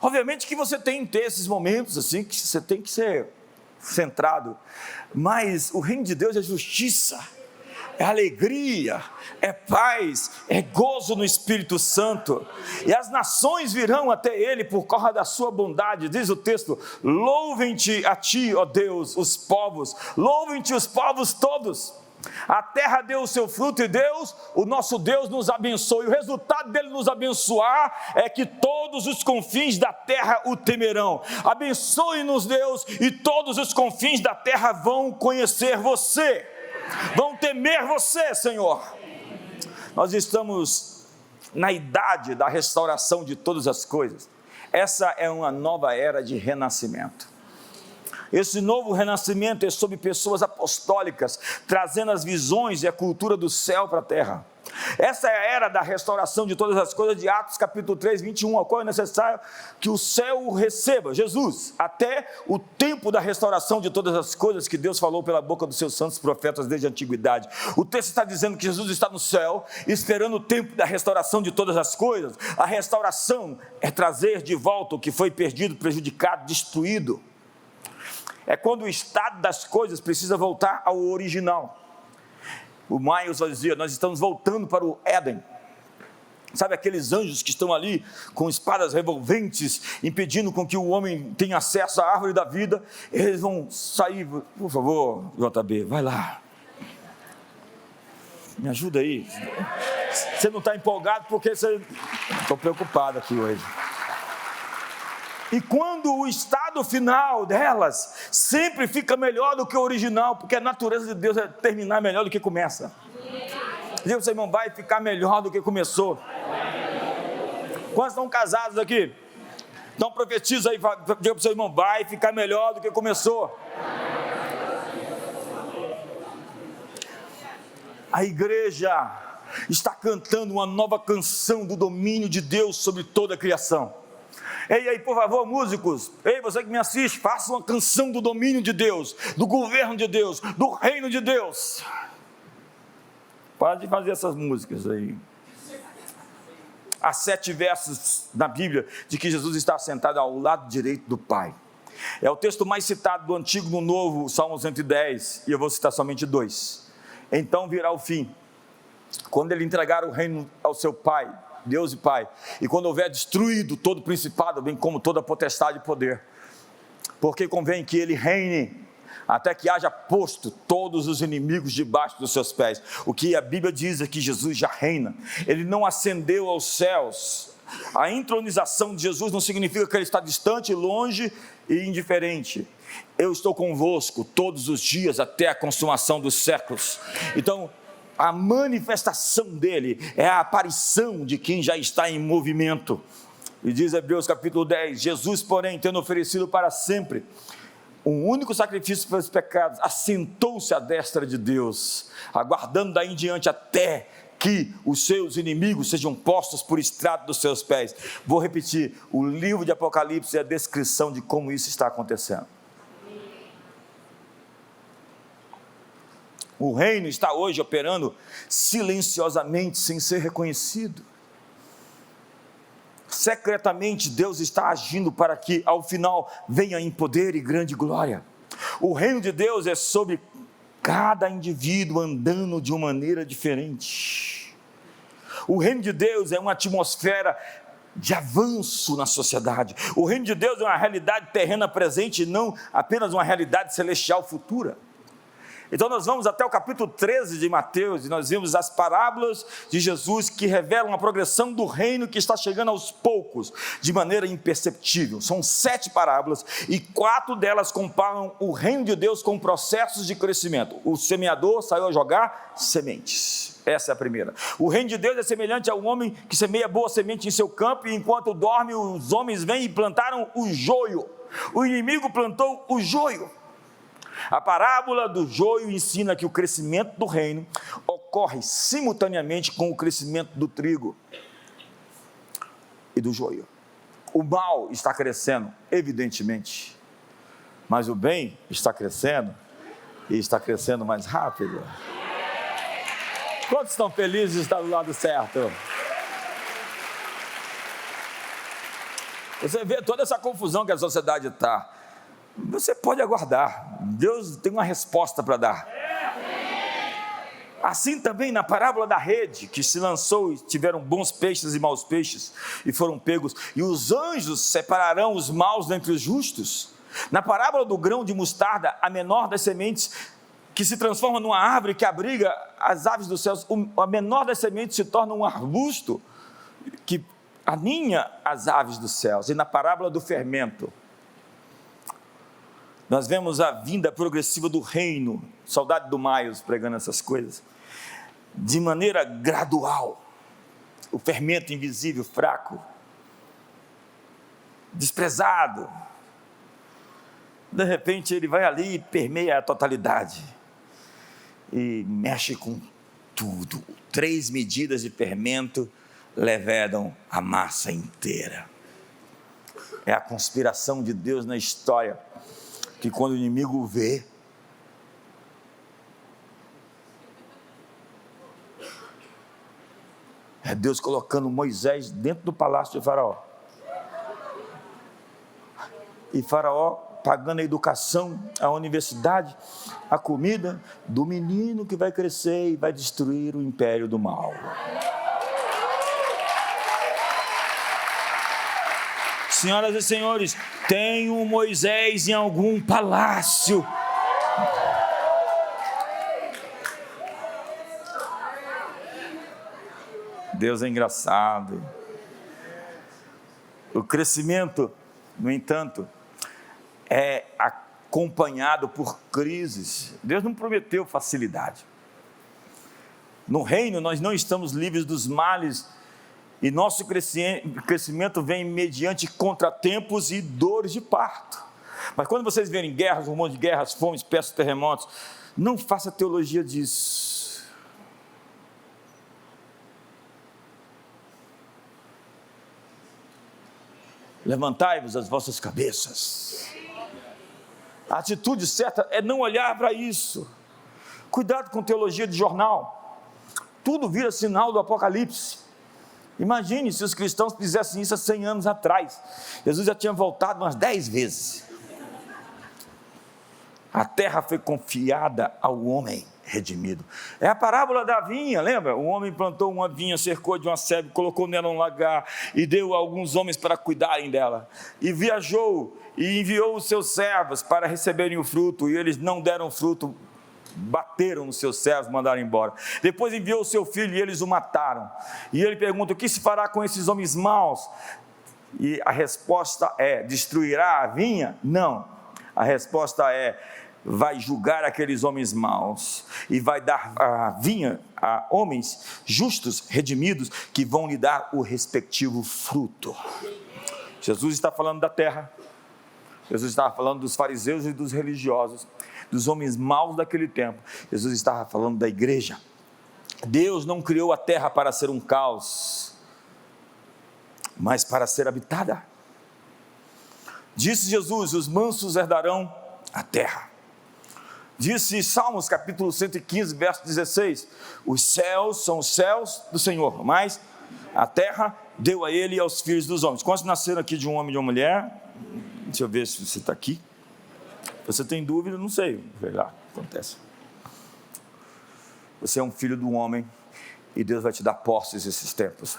Obviamente que você tem que ter esses momentos assim, que você tem que ser centrado, mas o reino de Deus é justiça, é alegria, é paz, é gozo no Espírito Santo, e as nações virão até Ele por causa da sua bondade. Diz o texto: louvem-te a Ti, ó Deus, os povos, louvem-te os povos todos. A terra deu o seu fruto e Deus, o nosso Deus, nos abençoe. O resultado dele nos abençoar é que todos os confins da terra o temerão. Abençoe-nos, Deus, e todos os confins da terra vão conhecer você, vão temer você, Senhor. Nós estamos na idade da restauração de todas as coisas. Essa é uma nova era de renascimento. Esse novo renascimento é sobre pessoas apostólicas, trazendo as visões e a cultura do céu para a terra. Essa é a era da restauração de todas as coisas, de Atos capítulo 3, 21, ao qual é necessário que o céu receba Jesus, até o tempo da restauração de todas as coisas que Deus falou pela boca dos seus santos profetas desde a antiguidade. O texto está dizendo que Jesus está no céu, esperando o tempo da restauração de todas as coisas. A restauração é trazer de volta o que foi perdido, prejudicado, destruído. É quando o estado das coisas precisa voltar ao original. O Miles dizia: nós estamos voltando para o Éden. Sabe aqueles anjos que estão ali com espadas revolventes, impedindo com que o homem tenha acesso à árvore da vida? Eles vão sair. Por favor, JB, vai lá. Me ajuda aí. Você não está empolgado porque você... Estou preocupado aqui hoje. E quando o estado final delas sempre fica melhor do que o original, porque a natureza de Deus é terminar melhor do que começa. Diga para o seu irmão: vai ficar melhor do que começou. Quantos estão casados aqui? Então profetiza aí, diga para o seu irmão: vai ficar melhor do que começou. A igreja está cantando uma nova canção do domínio de Deus sobre toda a criação. Ei, aí, por favor, músicos, ei, você que me assiste, faça uma canção do domínio de Deus, do governo de Deus, do reino de Deus. Para de fazer essas músicas aí. Há 7 versos na Bíblia de que Jesus está sentado ao lado direito do Pai. É o texto mais citado do Antigo e do Novo, Salmo 110, e eu vou citar somente 2. Então virá o fim, quando ele entregar o reino ao seu Pai, Deus e Pai, e quando houver destruído todo principado, bem como toda potestade e poder, porque convém que ele reine, até que haja posto todos os inimigos debaixo dos seus pés. O que a Bíblia diz é que Jesus já reina, ele não ascendeu aos céus. A entronização de Jesus não significa que ele está distante, longe e indiferente. Eu estou convosco todos os dias até a consumação dos séculos. Então, a manifestação dele é a aparição de quem já está em movimento. E diz Hebreus capítulo 10, Jesus, porém, tendo oferecido para sempre um único sacrifício pelos pecados, assentou-se à destra de Deus, aguardando daí em diante até que os seus inimigos sejam postos por estrado dos seus pés. Vou repetir, o livro de Apocalipse é a descrição de como isso está acontecendo. O reino está hoje operando silenciosamente, sem ser reconhecido. Secretamente Deus está agindo para que ao final venha em poder e grande glória. O reino de Deus é sobre cada indivíduo andando de uma maneira diferente. O reino de Deus é uma atmosfera de avanço na sociedade. O reino de Deus é uma realidade terrena presente e não apenas uma realidade celestial futura. Então nós vamos até o capítulo 13 de Mateus, e nós vimos as parábolas de Jesus que revelam a progressão do reino que está chegando aos poucos, de maneira imperceptível. São 7 parábolas, e 4 delas comparam o reino de Deus com processos de crescimento. O semeador saiu a jogar sementes. Essa é a primeira. O reino de Deus é semelhante a um homem que semeia boa semente em seu campo, e enquanto dorme, os homens vêm e plantaram o joio. O inimigo plantou o joio. A parábola do joio ensina que o crescimento do reino ocorre simultaneamente com o crescimento do trigo e do joio. O mal está crescendo, evidentemente, mas o bem está crescendo, e está crescendo mais rápido. Quantos estão felizes de estar do lado certo? Você vê toda essa confusão que a sociedade está. Você pode aguardar, Deus tem uma resposta para dar. Assim também na parábola da rede, que se lançou e tiveram bons peixes e maus peixes, e foram pegos, e os anjos separarão os maus dentre os justos. Na parábola do grão de mostarda, a menor das sementes, que se transforma numa árvore que abriga as aves dos céus, a menor das sementes se torna um arbusto, que aninha as aves dos céus. E na parábola do fermento, nós vemos a vinda progressiva do reino, saudade do Maios pregando essas coisas, de maneira gradual. O fermento invisível, fraco, desprezado, de repente ele vai ali e permeia a totalidade, e mexe com tudo. 3 medidas de fermento levedam a massa inteira. É a conspiração de Deus na história, que quando o inimigo vê, é Deus colocando Moisés dentro do palácio de Faraó, e Faraó pagando a educação, a universidade, a comida do menino que vai crescer e vai destruir o império do mal. Senhoras e senhores, tem um Moisés em algum palácio. Deus é engraçado. O crescimento, no entanto, é acompanhado por crises. Deus não prometeu facilidade. No reino, nós não estamos livres dos males, e nosso crescimento vem mediante contratempos e dores de parto. Mas quando vocês verem guerras, rumores de guerras, fomes, pestes, terremotos, não faça teologia disso. Levantai-vos as vossas cabeças. A atitude certa é não olhar para isso. Cuidado com teologia de jornal. tudo vira sinal do Apocalipse. Imagine se os cristãos fizessem isso há 100 anos atrás. Jesus já tinha voltado umas 10 vezes. A terra foi confiada ao homem redimido. É a parábola da vinha, lembra? O homem plantou uma vinha, cercou de uma sebe, colocou nela um lagar e deu a alguns homens para cuidarem dela. E viajou e enviou os seus servos para receberem o fruto, e eles não deram fruto, bateram nos seus servos, mandaram embora. Depois enviou o seu filho e eles o mataram. E ele pergunta: o que se fará com esses homens maus? E a resposta é: destruirá a vinha? Não. A resposta é: vai julgar aqueles homens maus e vai dar a vinha a homens justos, redimidos, que vão lhe dar o respectivo fruto. Jesus está falando da terra. Jesus estava falando dos fariseus e dos religiosos, dos homens maus daquele tempo. Jesus estava falando da igreja. Deus não criou a terra para ser um caos, mas para ser habitada. Disse Jesus: os mansos herdarão a terra. Disse Salmos capítulo 115, verso 16: os céus são os céus do Senhor, mas a terra deu a ele e aos filhos dos homens. Quantos nasceram aqui de um homem e de uma mulher? Deixa eu ver se você está aqui. Você tem dúvida? Não sei, sei lá, acontece. Você é um filho do homem e Deus vai te dar posses esses tempos.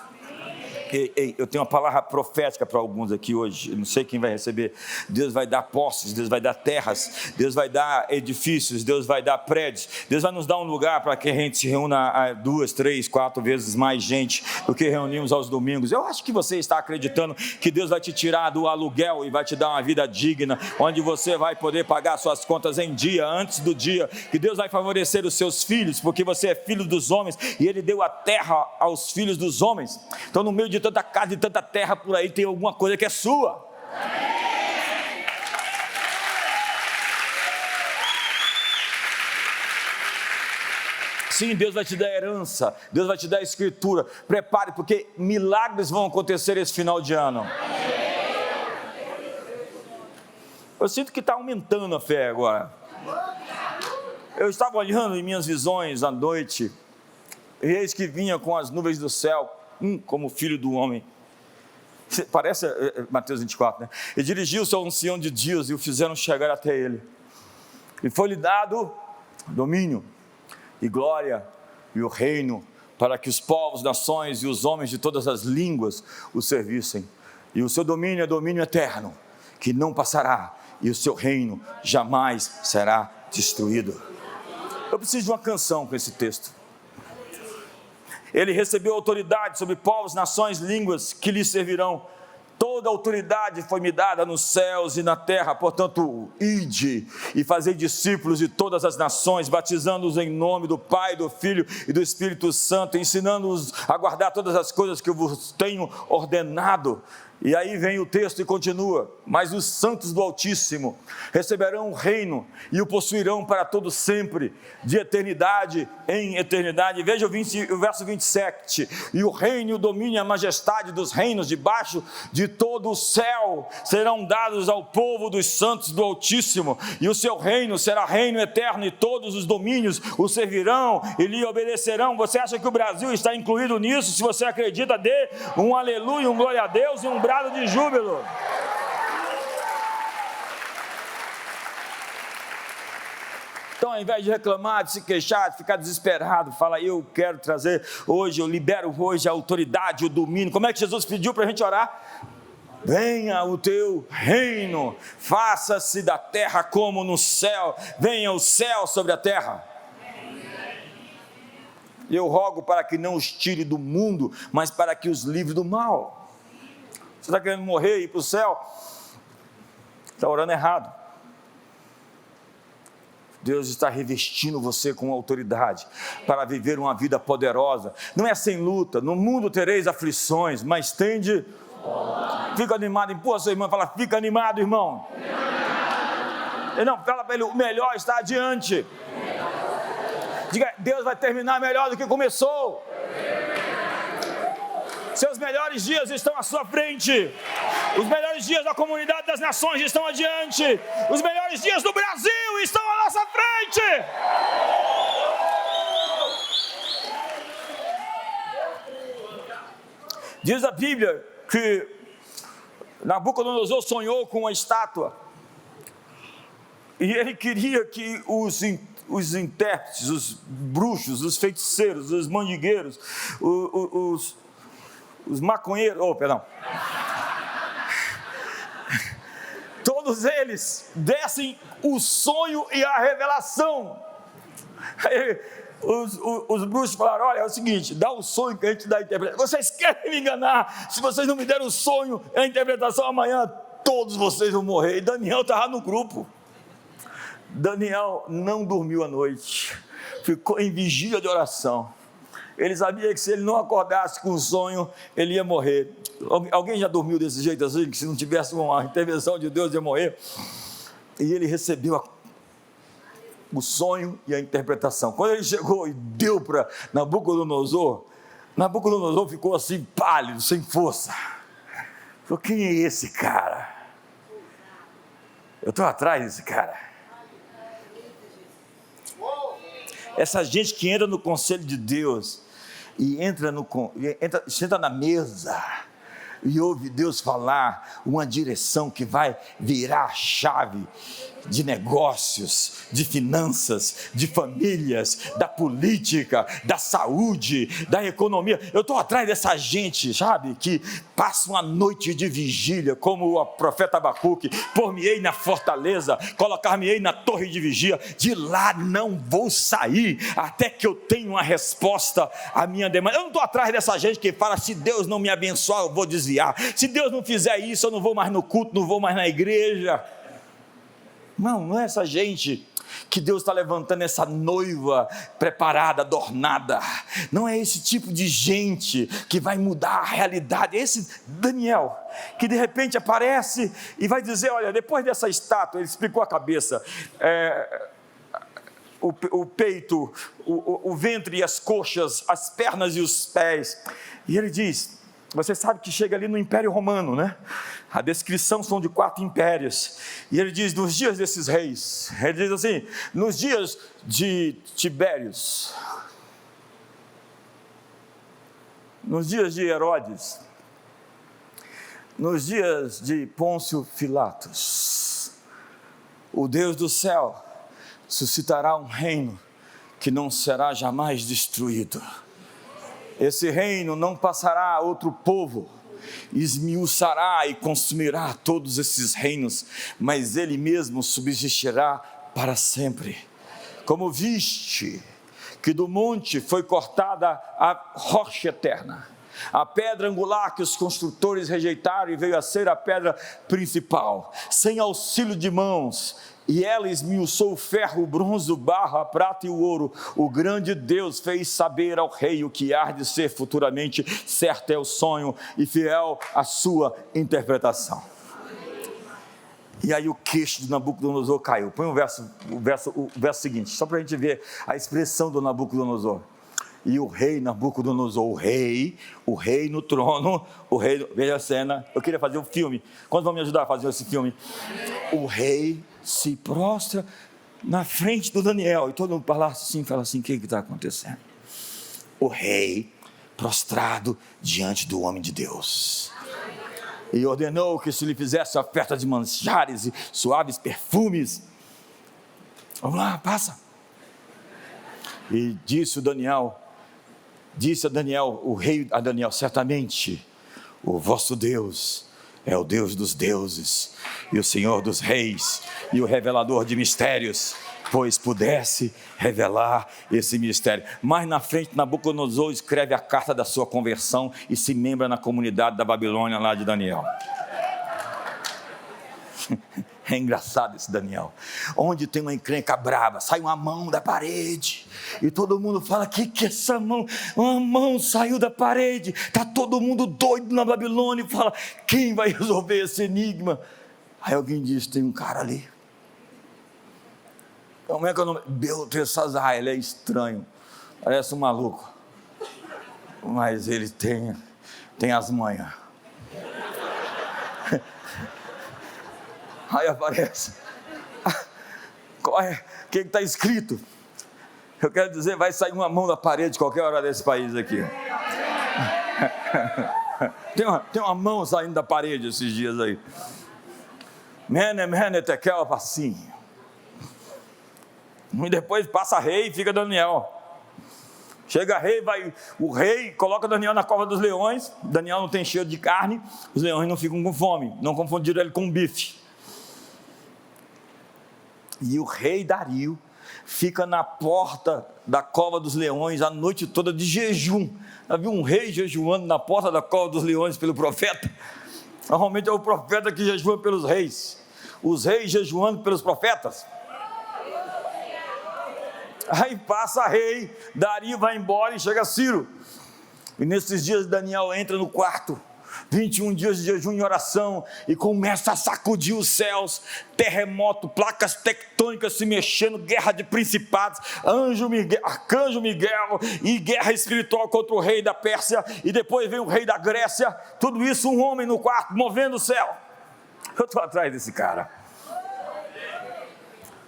Ei, eu tenho uma palavra profética para alguns aqui hoje, eu não sei quem vai receber. Deus vai dar posses, Deus vai dar terras, Deus vai dar edifícios, Deus vai dar prédios, Deus vai nos dar um lugar para que a gente se reúna 2, 3, 4 vezes mais gente do que reunimos aos domingos. Eu acho que você está acreditando que Deus vai te tirar do aluguel e vai te dar uma vida digna, onde você vai poder pagar suas contas em dia, antes do dia, que Deus vai favorecer os seus filhos, porque você é filho dos homens e Ele deu a terra aos filhos dos homens. Então, no meio de tanta casa e tanta terra por aí, tem alguma coisa que é sua. Sim, Deus vai te dar herança, Deus vai te dar escritura. Prepare, porque milagres vão acontecer esse final de ano. Eu sinto que está aumentando a fé agora. Eu estava olhando em minhas visões à noite, e eis que vinha com as nuvens do céu, como filho do homem. Parece Mateus 24, né? E dirigiu-se ao ancião de dias e o fizeram chegar até ele. E foi-lhe dado domínio e glória e o reino, para que os povos, nações e os homens de todas as línguas o servissem. E o seu domínio é domínio eterno, que não passará, e o seu reino jamais será destruído. Eu preciso de uma canção com esse texto. Ele recebeu autoridade sobre povos, nações, línguas que lhe servirão. Toda autoridade foi me dada nos céus e na terra. Portanto, ide e fazei discípulos de todas as nações, batizando-os em nome do Pai, do Filho e do Espírito Santo, ensinando-os a guardar todas as coisas que eu vos tenho ordenado. E aí vem o texto e continua: mas os santos do Altíssimo receberão o reino e o possuirão para todo sempre, de eternidade em eternidade. Veja o verso 27: e o reino, o domínio e a majestade dos reinos debaixo de todo o céu serão dados ao povo dos santos do Altíssimo, e o seu reino será reino eterno, e todos os domínios o servirão e lhe obedecerão. Você acha que o Brasil está incluído nisso? Se você acredita, dê um aleluia, um glória a Deus e um brado de júbilo. Então, ao invés de reclamar, de se queixar, de ficar desesperado, fala: eu quero trazer hoje, eu libero hoje a autoridade, o domínio. Como é que Jesus pediu para a gente orar? Venha o teu reino, faça-se da terra como no céu, venha o céu sobre a terra. Eu rogo para que não os tire do mundo, mas para que os livre do mal. Você está querendo morrer e ir para o céu? Está orando errado. Deus está revestindo você com autoridade para viver uma vida poderosa. Não é sem luta. No mundo tereis aflições, mas tende. Fica animado, empurra seu irmão e fala: fica animado, irmão. Não, fala para ele: o melhor está adiante. Diga: Deus vai terminar melhor do que começou. Seus melhores dias estão à sua frente. Os melhores dias da comunidade das nações estão adiante. Os melhores dias do Brasil estão à nossa frente. Diz a Bíblia que Nabucodonosor sonhou com uma estátua, e ele queria que os intérpretes, os bruxos, os feiticeiros, os mandingueiros, os maconheiros, todos eles dessem o sonho e a revelação. Aí, os bruxos falaram: olha, é o seguinte, dá o sonho que a gente dá a interpretação. Vocês querem me enganar? Se vocês não me derem o sonho e a interpretação, amanhã todos vocês vão morrer. E Daniel estava no grupo. Daniel não dormiu à noite, ficou em vigília de oração. Ele sabia que se ele não acordasse com o sonho, ele ia morrer. Alguém já dormiu desse jeito assim, que se não tivesse uma intervenção de Deus ia morrer? E ele recebeu o sonho e a interpretação. Quando ele chegou e deu para Nabucodonosor ficou assim pálido, sem força. Falou: quem é esse cara? Eu estou atrás desse cara. Essa gente que entra no conselho de Deus e senta na mesa e ouve Deus falar uma direção que vai virar a chave de negócios, de finanças, de famílias, da política, da saúde, da economia. Eu estou atrás dessa gente, sabe, que passa uma noite de vigília, como o profeta Abacuque: pôr-me-ei na fortaleza, colocar-me-ei na torre de vigia, de lá não vou sair, até que eu tenha uma resposta à minha demanda. Eu não estou atrás dessa gente que fala: se Deus não me abençoar, eu vou desviar, se Deus não fizer isso, eu não vou mais no culto, não vou mais na igreja. Não é essa gente que Deus está levantando, essa noiva preparada, adornada. Não é esse tipo de gente que vai mudar a realidade. É esse Daniel, que de repente aparece e vai dizer: olha, depois dessa estátua, ele explicou a cabeça, o peito, o ventre e as coxas, as pernas e os pés. E ele diz: você sabe que chega ali no Império Romano, né? A descrição são de 4 impérios. E ele diz: nos dias desses reis, ele diz assim, nos dias de Tibérios, nos dias de Herodes, nos dias de Pôncio Pilatos, o Deus do céu suscitará um reino que não será jamais destruído. Esse reino não passará a outro povo, esmiuçará e consumirá todos esses reinos, mas ele mesmo subsistirá para sempre. Como viste que do monte foi cortada a rocha eterna, a pedra angular que os construtores rejeitaram e veio a ser a pedra principal, sem auxílio de mãos, e ela esmiuçou o ferro, o bronze, o barro, a prata e o ouro. O grande Deus fez saber ao rei o que há de ser futuramente. Certo é o sonho e fiel a sua interpretação. E aí o queixo de Nabucodonosor caiu. Põe o verso seguinte, só para a gente ver a expressão do Nabucodonosor. E o rei Nabucodonosor, o rei no trono, veja a cena. Eu queria fazer um filme. Quantos vão me ajudar a fazer esse filme? O rei se prostra na frente do Daniel, e todo mundo fala assim, o que está acontecendo? O rei prostrado diante do homem de Deus, e ordenou que se lhe fizesse oferta de manjares e suaves perfumes. Vamos lá, passa. E disse a Daniel, o rei a Daniel: certamente o vosso Deus é o Deus dos deuses e o Senhor dos reis e o revelador de mistérios, pois pudesse revelar esse mistério. Mais na frente, Nabucodonosor escreve a carta da sua conversão e se membra na comunidade da Babilônia lá de Daniel. É engraçado esse Daniel. Onde tem uma encrenca brava, sai uma mão da parede, e todo mundo fala: que é essa mão? Uma mão saiu da parede. Está todo mundo doido na Babilônia e fala: quem vai resolver esse enigma? Aí alguém diz: tem um cara ali. Como é que é o nome? Beltesazar. Ele é estranho, parece um maluco, mas ele tem as manhas. Aí aparece: o que está escrito? Eu quero dizer, vai sair uma mão da parede qualquer hora desse país aqui. Tem uma mão saindo da parede esses dias aí. Mene, tekel, assim. E depois passa rei e fica Daniel. Chega rei, o rei coloca Daniel na cova dos leões. Daniel não tem cheiro de carne, os leões não ficam com fome, não confundiram ele com bife. E o rei Dario fica na porta da cova dos leões a noite toda de jejum. Já viu um rei jejuando na porta da cova dos leões pelo profeta? Normalmente é o profeta que jejua pelos reis, os reis jejuando pelos profetas. Aí passa rei, Dario vai embora e chega Ciro. E nesses dias Daniel entra no quarto, 21 dias de jejum e oração, e começa a sacudir os céus, terremoto, placas tectônicas se mexendo, guerra de principados, arcanjo Miguel, e guerra espiritual contra o rei da Pérsia, e depois vem o rei da Grécia, tudo isso um homem no quarto, movendo o céu. Eu estou atrás desse cara,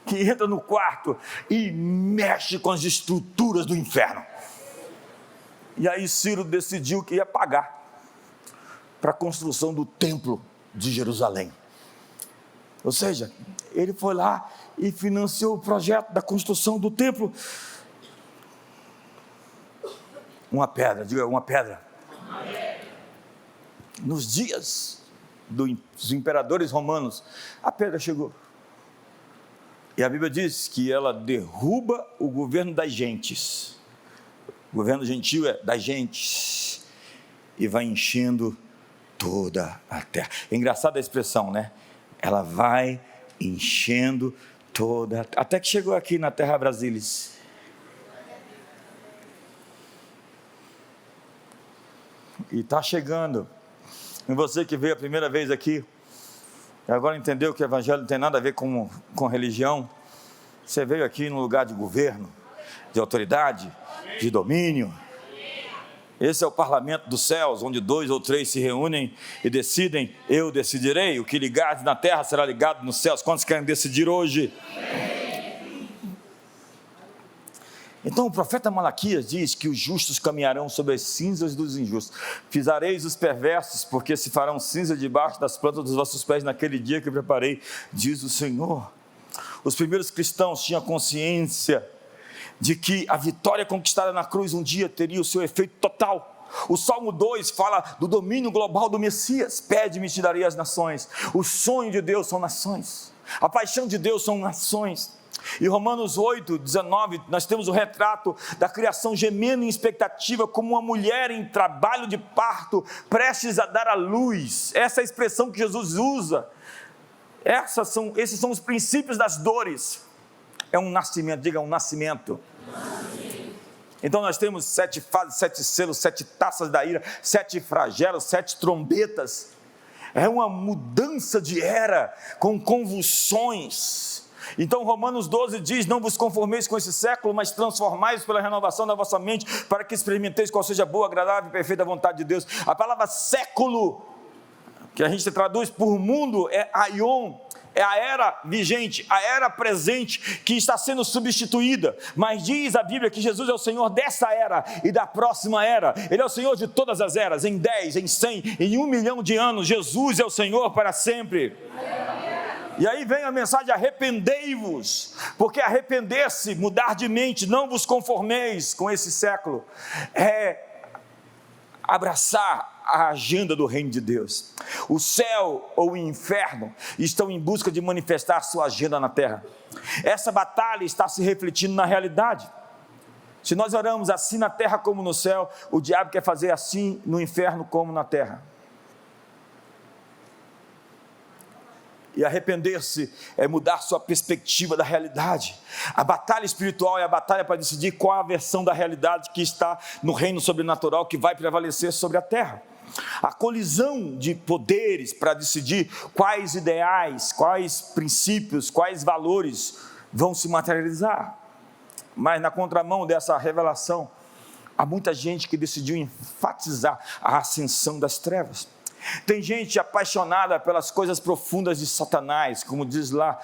que entra no quarto e mexe com as estruturas do inferno. E aí Ciro decidiu que ia pagar para a construção do templo de Jerusalém. Ou seja, ele foi lá e financiou o projeto da construção do templo. Uma pedra, diga uma pedra. Nos dias dos imperadores romanos, a pedra chegou. E a Bíblia diz que ela derruba o governo das gentes. O governo gentil é das gentes. E vai enchendo toda a terra. É engraçada a expressão, né? Ela vai enchendo toda a terra. Até que chegou aqui na Terra Brasilis. E está chegando. E você que veio a primeira vez aqui, e agora entendeu que o evangelho não tem nada a ver com religião. Você veio aqui num lugar de governo, de autoridade, de domínio. Esse é o parlamento dos céus, onde 2 ou 3 se reúnem e decidem. Eu decidirei, o que ligares na terra será ligado nos céus. Quantos querem decidir hoje? Então o profeta Malaquias diz que os justos caminharão sobre as cinzas dos injustos. Pisareis os perversos, porque se farão cinza debaixo das plantas dos vossos pés naquele dia que preparei, diz o Senhor. Os primeiros cristãos tinham consciência de que a vitória conquistada na cruz um dia teria o seu efeito total. O Salmo 2 fala do domínio global do Messias. Pede-me e te darei as nações. O sonho de Deus são nações. A paixão de Deus são nações. Em Romanos 8, 19, nós temos o retrato da criação gemendo em expectativa, como uma mulher em trabalho de parto, prestes a dar à luz. Essa é a expressão que Jesus usa. Esses são os princípios das dores. É um nascimento, diga um nascimento. Então nós temos 7 fases, 7 selos, 7 taças da ira, 7 flagelos, 7 trombetas. É uma mudança de era, com convulsões. Então Romanos 12 diz: não vos conformeis com esse século, mas transformai-vos pela renovação da vossa mente, para que experimenteis qual seja a boa, agradável e perfeita vontade de Deus. A palavra século, que a gente traduz por mundo, é aion, é a era vigente, a era presente que está sendo substituída. Mas diz a Bíblia que Jesus é o Senhor dessa era e da próxima era. Ele é o Senhor de todas as eras, em 10, em 100, em 1 milhão de anos. Jesus é o Senhor para sempre. E aí vem a mensagem: arrependei-vos, porque arrepender-se, mudar de mente, não vos conformeis com esse século, é abraçar a agenda do reino de Deus. O céu ou o inferno estão em busca de manifestar sua agenda na terra. Essa batalha está se refletindo na realidade. Se nós oramos assim na terra como no céu, o diabo quer fazer assim no inferno como na terra. E arrepender-se é mudar sua perspectiva da realidade. A batalha espiritual é a batalha para decidir qual a versão da realidade que está no reino sobrenatural que vai prevalecer sobre a terra. A colisão de poderes para decidir quais ideais, quais princípios, quais valores vão se materializar. Mas na contramão dessa revelação, há muita gente que decidiu enfatizar a ascensão das trevas. Tem gente apaixonada pelas coisas profundas de Satanás, como diz lá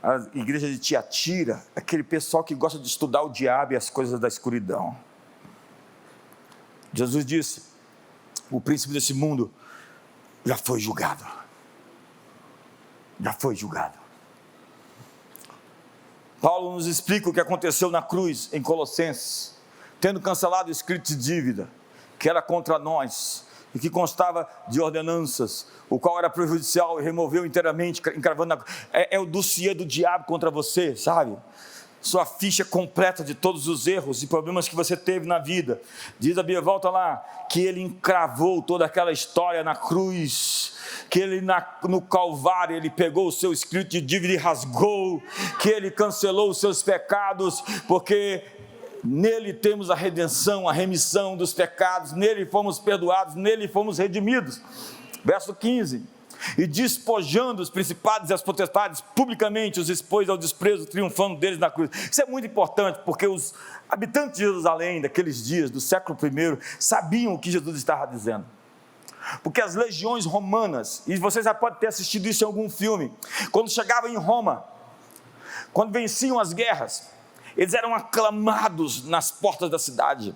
a igreja de Tiatira, aquele pessoal que gosta de estudar o diabo e as coisas da escuridão. Jesus disse: o príncipe desse mundo já foi julgado. Já foi julgado. Paulo nos explica o que aconteceu na cruz em Colossenses, tendo cancelado o escrito de dívida, que era contra nós, e que constava de ordenanças, o qual era prejudicial, e removeu inteiramente, encravando na... É o dossiê do diabo contra você, sabe? Sua ficha completa de todos os erros e problemas que você teve na vida. Diz a Bíblia, volta lá, que ele encravou toda aquela história na cruz, que ele no Calvário, ele pegou o seu escrito de dívida e rasgou, que ele cancelou os seus pecados, porque nele temos a redenção, a remissão dos pecados, nele fomos perdoados, nele fomos redimidos. Verso 15, e despojando os principados e as potestades, publicamente os expôs ao desprezo, triunfando deles na cruz. Isso é muito importante, porque os habitantes de Jerusalém, daqueles dias, do século I, sabiam o que Jesus estava dizendo. Porque as legiões romanas, e você já pode ter assistido isso em algum filme, quando chegavam em Roma, quando venciam as guerras, eles eram aclamados nas portas da cidade.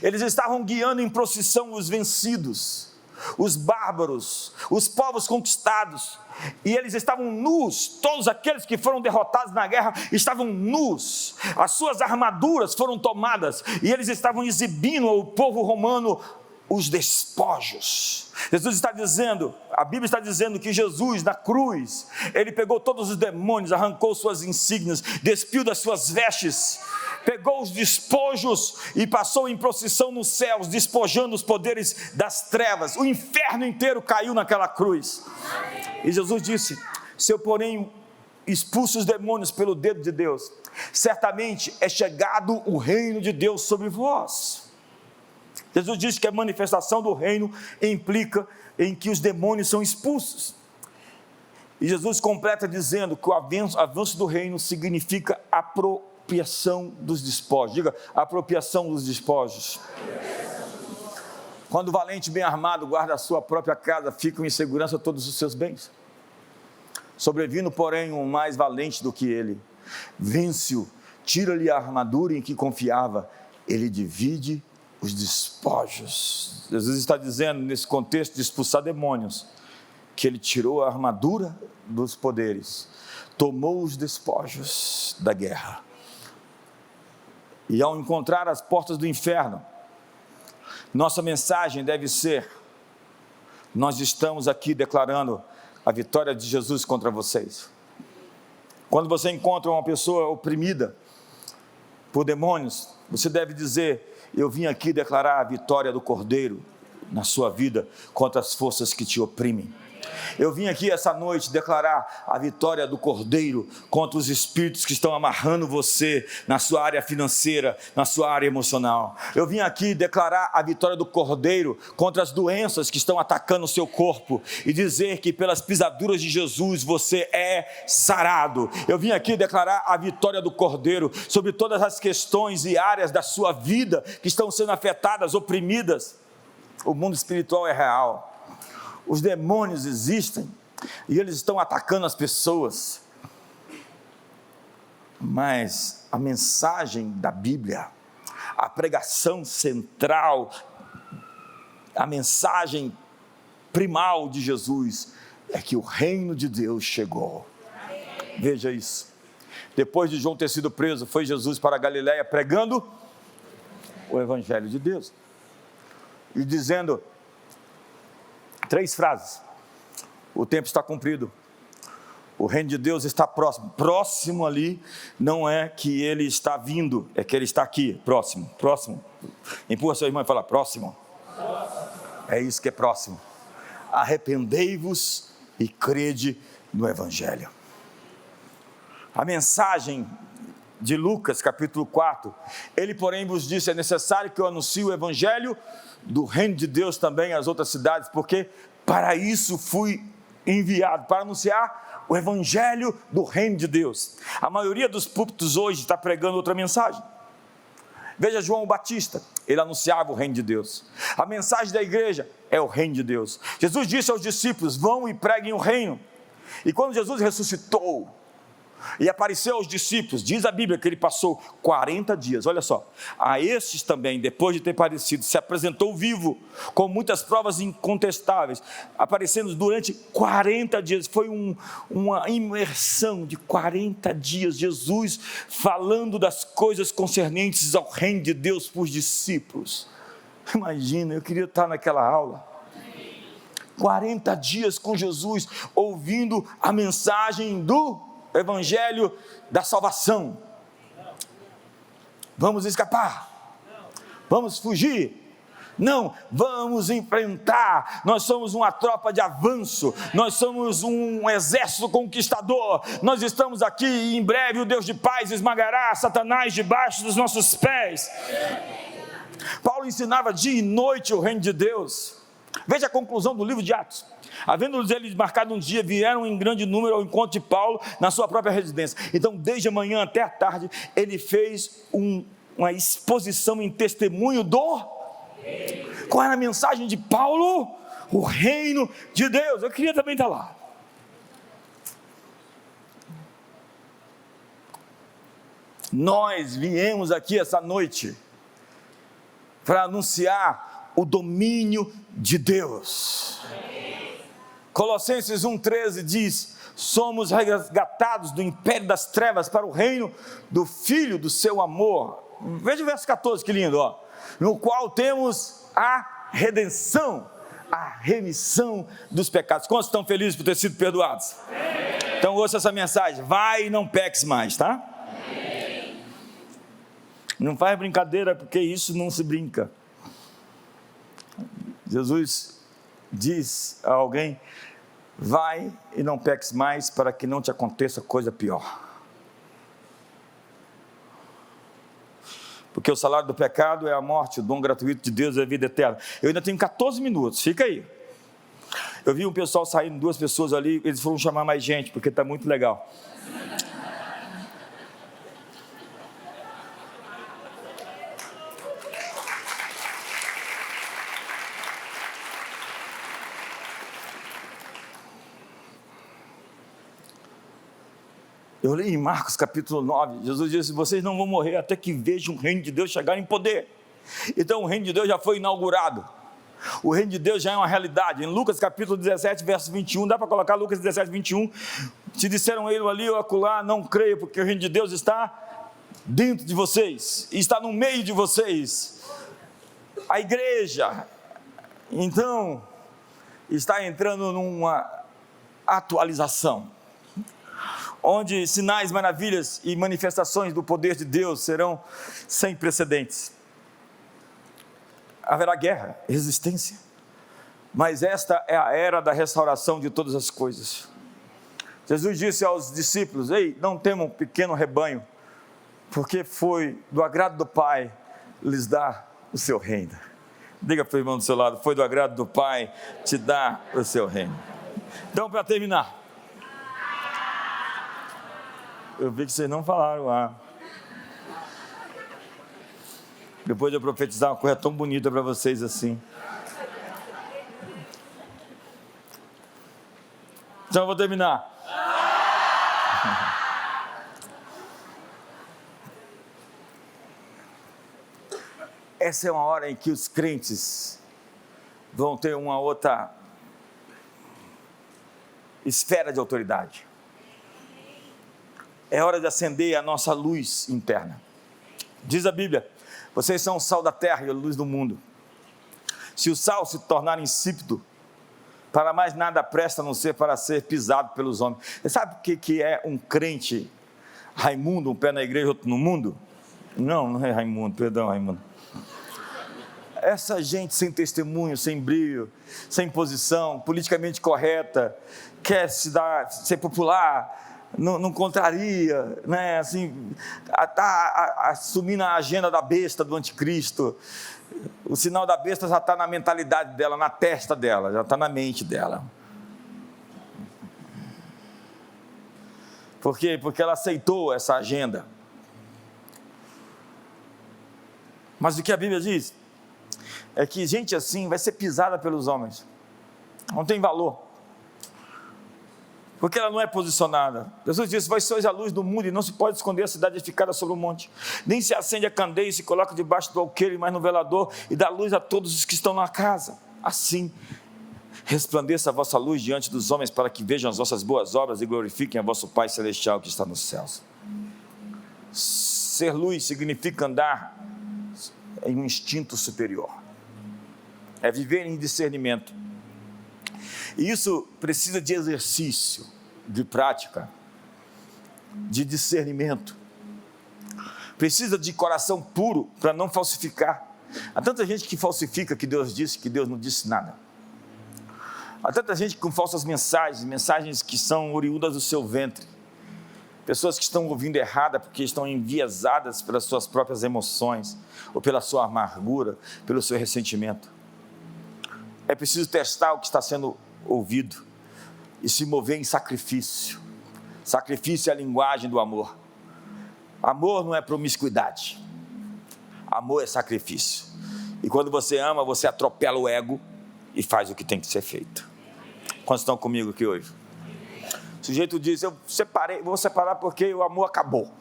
Eles estavam guiando em procissão os vencidos, os bárbaros, os povos conquistados, e eles estavam nus. Todos aqueles que foram derrotados na guerra estavam nus, as suas armaduras foram tomadas, e eles estavam exibindo ao povo romano os despojos. Jesus está dizendo, a Bíblia está dizendo que Jesus na cruz, ele pegou todos os demônios, arrancou suas insígnias, despiu das suas vestes, pegou os despojos e passou em procissão nos céus, despojando os poderes das trevas. O inferno inteiro caiu naquela cruz. E Jesus disse, se eu porém expulso os demônios pelo dedo de Deus, certamente é chegado o reino de Deus sobre vós. Jesus disse que a manifestação do reino implica em que os demônios são expulsos. E Jesus completa dizendo que o avanço do reino significa apropriação dos despojos. Diga, apropriação dos despojos. Quando o valente bem armado guarda a sua própria casa, ficam em segurança todos os seus bens. Sobrevindo, porém, um mais valente do que ele, vence-o, tira-lhe a armadura em que confiava, ele divide os despojos. Jesus está dizendo, nesse contexto de expulsar demônios, que ele tirou a armadura dos poderes, tomou os despojos da guerra, e ao encontrar as portas do inferno, nossa mensagem deve ser, nós estamos aqui declarando a vitória de Jesus contra vocês. Quando você encontra uma pessoa oprimida por demônios, você deve dizer, eu vim aqui declarar a vitória do Cordeiro na sua vida contra as forças que te oprimem. Eu vim aqui essa noite declarar a vitória do Cordeiro contra os espíritos que estão amarrando você na sua área financeira, na sua área emocional. Eu vim aqui declarar a vitória do Cordeiro contra as doenças que estão atacando o seu corpo e dizer que pelas pisaduras de Jesus você é sarado. Eu vim aqui declarar a vitória do Cordeiro sobre todas as questões e áreas da sua vida que estão sendo afetadas, oprimidas. O mundo espiritual é real. Os demônios existem e eles estão atacando as pessoas, mas a mensagem da Bíblia, a pregação central, a mensagem primal de Jesus é que o reino de Deus chegou. Veja isso, depois de João ter sido preso, foi Jesus para a Galileia pregando o Evangelho de Deus e dizendo 3 frases: o tempo está cumprido, o reino de Deus está próximo. Próximo ali não é que ele está vindo, é que ele está aqui, próximo. Empurra seu irmão e fala, próximo. É isso que é próximo. Arrependei-vos e crede no Evangelho. A mensagem de Lucas capítulo 4, ele porém vos disse, é necessário que eu anuncie o Evangelho do reino de Deus também às outras cidades, porque para isso fui enviado, para anunciar o Evangelho do reino de Deus. A maioria dos púlpitos hoje está pregando outra mensagem. Veja João Batista, ele anunciava o reino de Deus. A mensagem da igreja é o reino de Deus. Jesus disse aos discípulos, vão e preguem o reino. E quando Jesus ressuscitou, e apareceu aos discípulos. Diz a Bíblia que ele passou 40 dias, olha só, a estes também, depois de ter aparecido, se apresentou vivo, com muitas provas incontestáveis, aparecendo durante 40 dias, foi uma imersão de 40 dias, Jesus falando das coisas concernentes ao reino de Deus para os discípulos. Imagina, eu queria estar naquela aula, 40 dias com Jesus, ouvindo a mensagem do Evangelho da salvação. Vamos escapar? Vamos fugir? Não, vamos enfrentar. Nós somos uma tropa de avanço, nós somos um exército conquistador. Nós estamos aqui e em breve o Deus de paz esmagará Satanás debaixo dos nossos pés. Paulo ensinava dia e noite o reino de Deus. Veja a conclusão do livro de Atos. Havendo eles marcado um dia, vieram em grande número ao encontro de Paulo na sua própria residência. Então, desde a manhã até a tarde, ele fez uma exposição em testemunho qual era a mensagem de Paulo? O reino de Deus. Eu queria também estar lá. Nós viemos aqui essa noite para anunciar o domínio de Deus. Colossenses 1,13 diz: somos resgatados do império das trevas para o reino do Filho do seu amor. Veja o verso 14, que lindo, ó. No qual temos a redenção, a remissão dos pecados. Quantos estão felizes por ter sido perdoados? Então ouça essa mensagem: vai e não peques mais, tá? Não faz brincadeira, porque isso não se brinca. Jesus diz a alguém: vai e não peques mais, para que não te aconteça coisa pior. Porque o salário do pecado é a morte, o dom gratuito de Deus é a vida eterna. Eu ainda tenho 14 minutos, fica aí. Eu vi um pessoal saindo, 2 pessoas ali, eles foram chamar mais gente, porque está muito legal. Eu li em Marcos capítulo 9, Jesus disse: vocês não vão morrer até que vejam o reino de Deus chegar em poder. Então o reino de Deus já foi inaugurado, o reino de Deus já é uma realidade. Em Lucas capítulo 17, verso 21, dá para colocar Lucas 17, 21, se disseram ele ali ou acolá, não creio, porque o reino de Deus está dentro de vocês, está no meio de vocês, a igreja, então, está entrando numa atualização, onde sinais, maravilhas e manifestações do poder de Deus serão sem precedentes. Haverá guerra, resistência, mas esta é a era da restauração de todas as coisas. Jesus disse aos discípulos: ei, não temam, pequeno rebanho, porque foi do agrado do Pai lhes dar o seu reino. Diga para o irmão do seu lado: foi do agrado do Pai te dar o seu reino. Então, para terminar, eu vi que vocês não falaram. Depois de eu profetizar uma coisa tão bonita para vocês assim. Então eu vou terminar. Essa é uma hora em que os crentes vão ter uma outra esfera de autoridade. É hora de acender a nossa luz interna. Diz a Bíblia: vocês são o sal da terra e a luz do mundo. Se o sal se tornar insípido, para mais nada presta a não ser para ser pisado pelos homens. Você sabe o que é um crente Raimundo, um pé na igreja, outro no mundo? Não é Raimundo, perdão, Raimundo. Essa gente sem testemunho, sem brilho, sem posição, politicamente correta, quer ser popular, não contraria, né? Assim, está assumindo a agenda da besta, do anticristo. O sinal da besta já está na mentalidade dela, na testa dela, já está na mente dela. Por quê? Porque ela aceitou essa agenda. Mas o que a Bíblia diz é que gente assim vai ser pisada pelos homens, não tem valor. porque ela não é posicionada. Jesus disse: vós sois a luz do mundo, e não se pode esconder a cidade edificada sobre o monte. Nem se acende a candeia e se coloca debaixo do alqueire, mas no velador, e dá luz a todos os que estão na casa. Assim resplandeça a vossa luz diante dos homens, para que vejam as vossas boas obras e glorifiquem a vosso Pai Celestial que está nos céus. Ser luz significa andar em um instinto superior, é viver em discernimento, e isso precisa de exercício, de prática, de discernimento, precisa de coração puro para não falsificar. Há tanta gente que falsifica que Deus disse, que Deus não disse nada. Há tanta gente com falsas mensagens que são oriundas do seu ventre, pessoas que estão ouvindo errada porque estão enviesadas pelas suas próprias emoções, ou pela sua amargura, pelo seu ressentimento. É preciso testar o que está sendo ouvido e se mover em sacrifício. Sacrifício é a linguagem do amor. Amor não é promiscuidade, amor é sacrifício. E quando você ama, você atropela o ego e faz o que tem que ser feito. Quantos estão comigo aqui hoje? O sujeito diz: eu vou separar porque o amor acabou.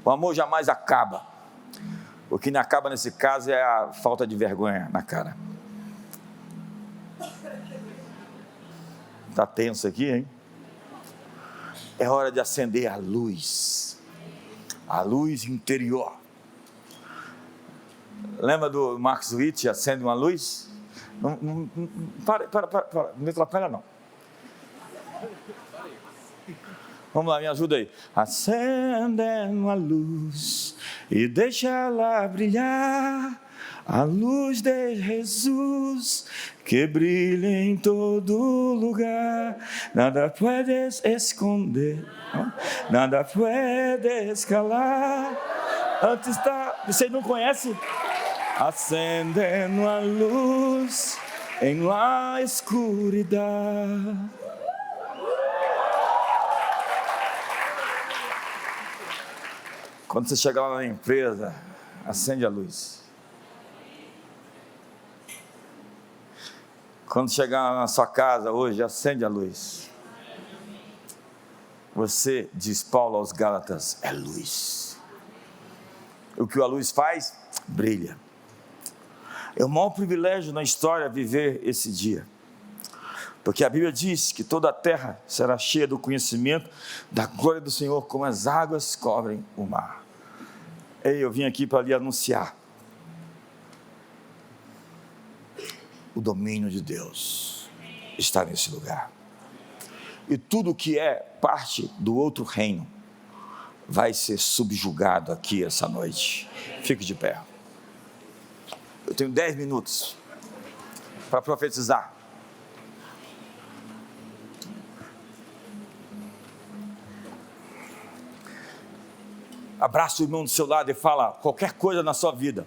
O amor jamais acaba. O que não acaba nesse caso é a falta de vergonha na cara. Está tenso aqui, hein? É hora de acender a luz interior. Lembra do Max Witt, acende uma luz? Não me atrapalha não. Vamos lá, me ajuda aí. Acende uma luz e deixa ela brilhar, a luz de Jesus que brilha em todo lugar. Nada puedes esconder, nada puedes calar. Antes está, você não conhece? Acendendo a luz em la escuridão. Quando você chegar lá na empresa, acende a luz. Quando chegar na sua casa hoje, acende a luz. Você, diz Paulo aos Gálatas, é luz. O que a luz faz? Brilha. É o maior privilégio na história viver esse dia, porque a Bíblia diz que toda a terra será cheia do conhecimento da glória do Senhor, como as águas cobrem o mar. Ei, eu vim aqui para lhe anunciar: o domínio de Deus está nesse lugar, e tudo que é parte do outro reino vai ser subjugado aqui essa noite. Fique de pé. Eu tenho 10 minutos para profetizar. Abraça o irmão do seu lado e fala: qualquer coisa na sua vida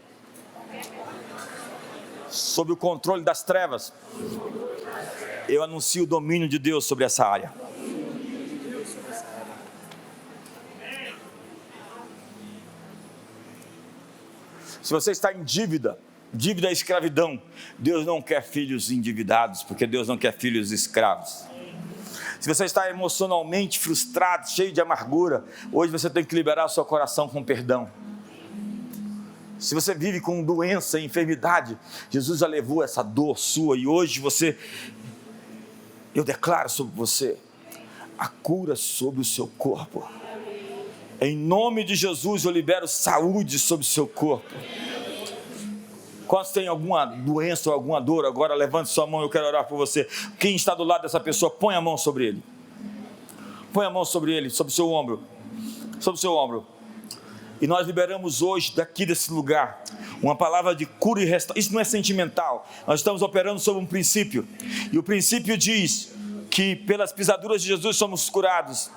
sob o controle das trevas, eu anuncio o domínio de Deus sobre essa área. Se você está em dívida é escravidão. Deus não quer filhos endividados, porque Deus não quer filhos escravos. Se você está emocionalmente frustrado, cheio de amargura, hoje você tem que liberar o seu coração com perdão. Se você vive com doença e enfermidade, Jesus já levou essa dor sua, e hoje eu declaro sobre você a cura sobre o seu corpo. Em nome de Jesus, eu libero saúde sobre o seu corpo. Quantos tem alguma doença ou alguma dor, agora levante sua mão, eu quero orar por você. Quem está do lado dessa pessoa, põe a mão sobre ele. Põe a mão sobre ele, sobre o seu ombro. Sobre o seu ombro. E nós liberamos hoje, daqui desse lugar, uma palavra de cura e restauração. Isso não é sentimental. Nós estamos operando sobre um princípio. E o princípio diz que pelas pisaduras de Jesus somos curados.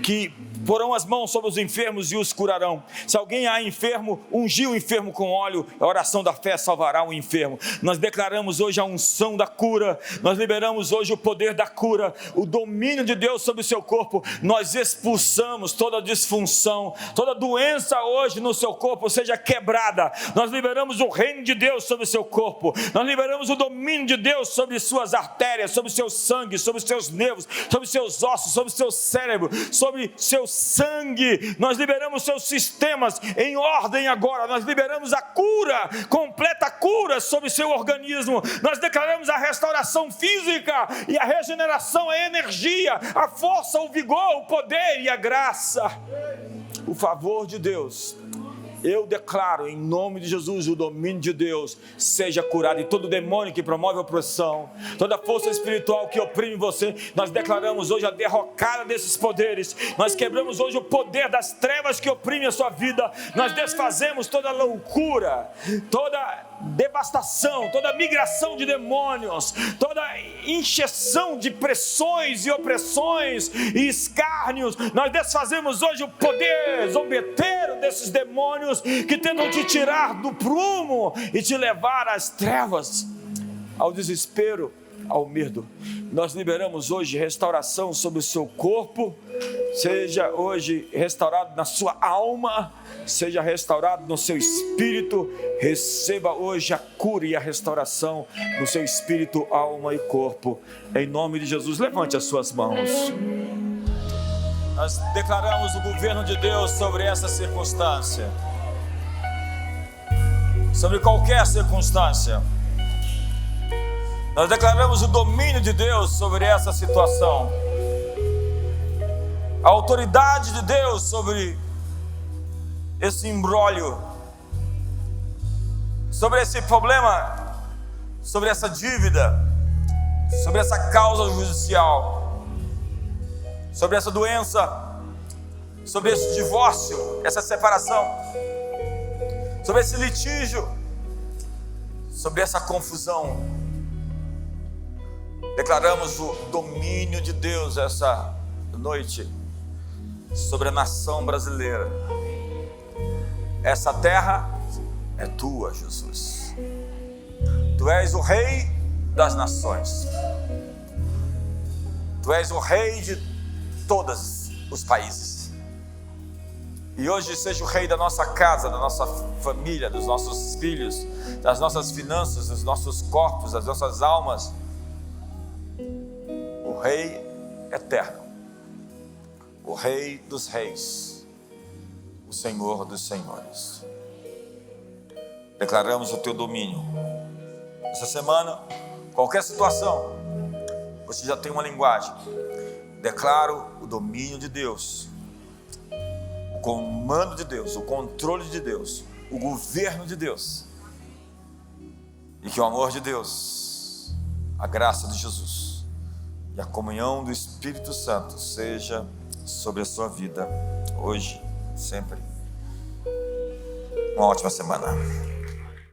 Que porão as mãos sobre os enfermos e os curarão. Se alguém há enfermo, ungiu o enfermo com óleo, a oração da fé salvará o enfermo. Nós declaramos hoje a unção da cura, nós liberamos hoje o poder da cura, o domínio de Deus sobre o seu corpo. Nós expulsamos toda disfunção, toda doença hoje no seu corpo seja quebrada. Nós liberamos o reino de Deus sobre o seu corpo, nós liberamos o domínio de Deus sobre suas artérias, sobre seu sangue, sobre seus nervos, sobre seus ossos, sobre seu cérebro, sobre seu sangue. Nós liberamos seus sistemas em ordem agora. Nós liberamos a cura, completa cura sobre seu organismo. Nós declaramos a restauração física e a regeneração, a energia, a força, o vigor, o poder e a graça, o favor de Deus. Eu declaro em nome de Jesus o domínio de Deus seja curado, e todo demônio que promove a opressão, toda força espiritual que oprime você, nós declaramos hoje a derrocada desses poderes. Nós quebramos hoje o poder das trevas que oprime a sua vida. Nós desfazemos toda loucura, toda devastação, toda migração de demônios, toda injeção de pressões e opressões e escárnios. Nós desfazemos hoje o poder zombeteiro desses demônios que tentam te tirar do prumo e te levar às trevas, ao desespero, ao medo. Nós liberamos hoje restauração sobre o seu corpo, seja hoje restaurado na sua alma, seja restaurado no seu espírito. Receba hoje a cura e a restauração no seu espírito, alma e corpo, em nome de Jesus. Levante as suas mãos. Nós declaramos o governo de Deus sobre essa circunstância, sobre qualquer circunstância. Nós declaramos o domínio de Deus sobre essa situação, a autoridade de Deus sobre esse imbróglio, sobre esse problema, sobre essa dívida, sobre essa causa judicial, sobre essa doença, sobre esse divórcio, essa separação, sobre esse litígio, sobre essa confusão. Declaramos o domínio de Deus essa noite sobre a nação brasileira. Essa terra é tua, Jesus. Tu és o Rei das nações. Tu és o Rei de todos os países. E hoje seja o Rei da nossa casa, da nossa família, dos nossos filhos, das nossas finanças, dos nossos corpos, das nossas almas. O Rei eterno, o Rei dos reis, o Senhor dos senhores. Declaramos o teu domínio. Essa semana, qualquer situação, você já tem uma linguagem. Declaro o domínio de Deus, o comando de Deus, o controle de Deus, o governo de Deus. E que o amor de Deus, a graça de Jesus e a comunhão do Espírito Santo seja sobre a sua vida, hoje, sempre. Uma ótima semana.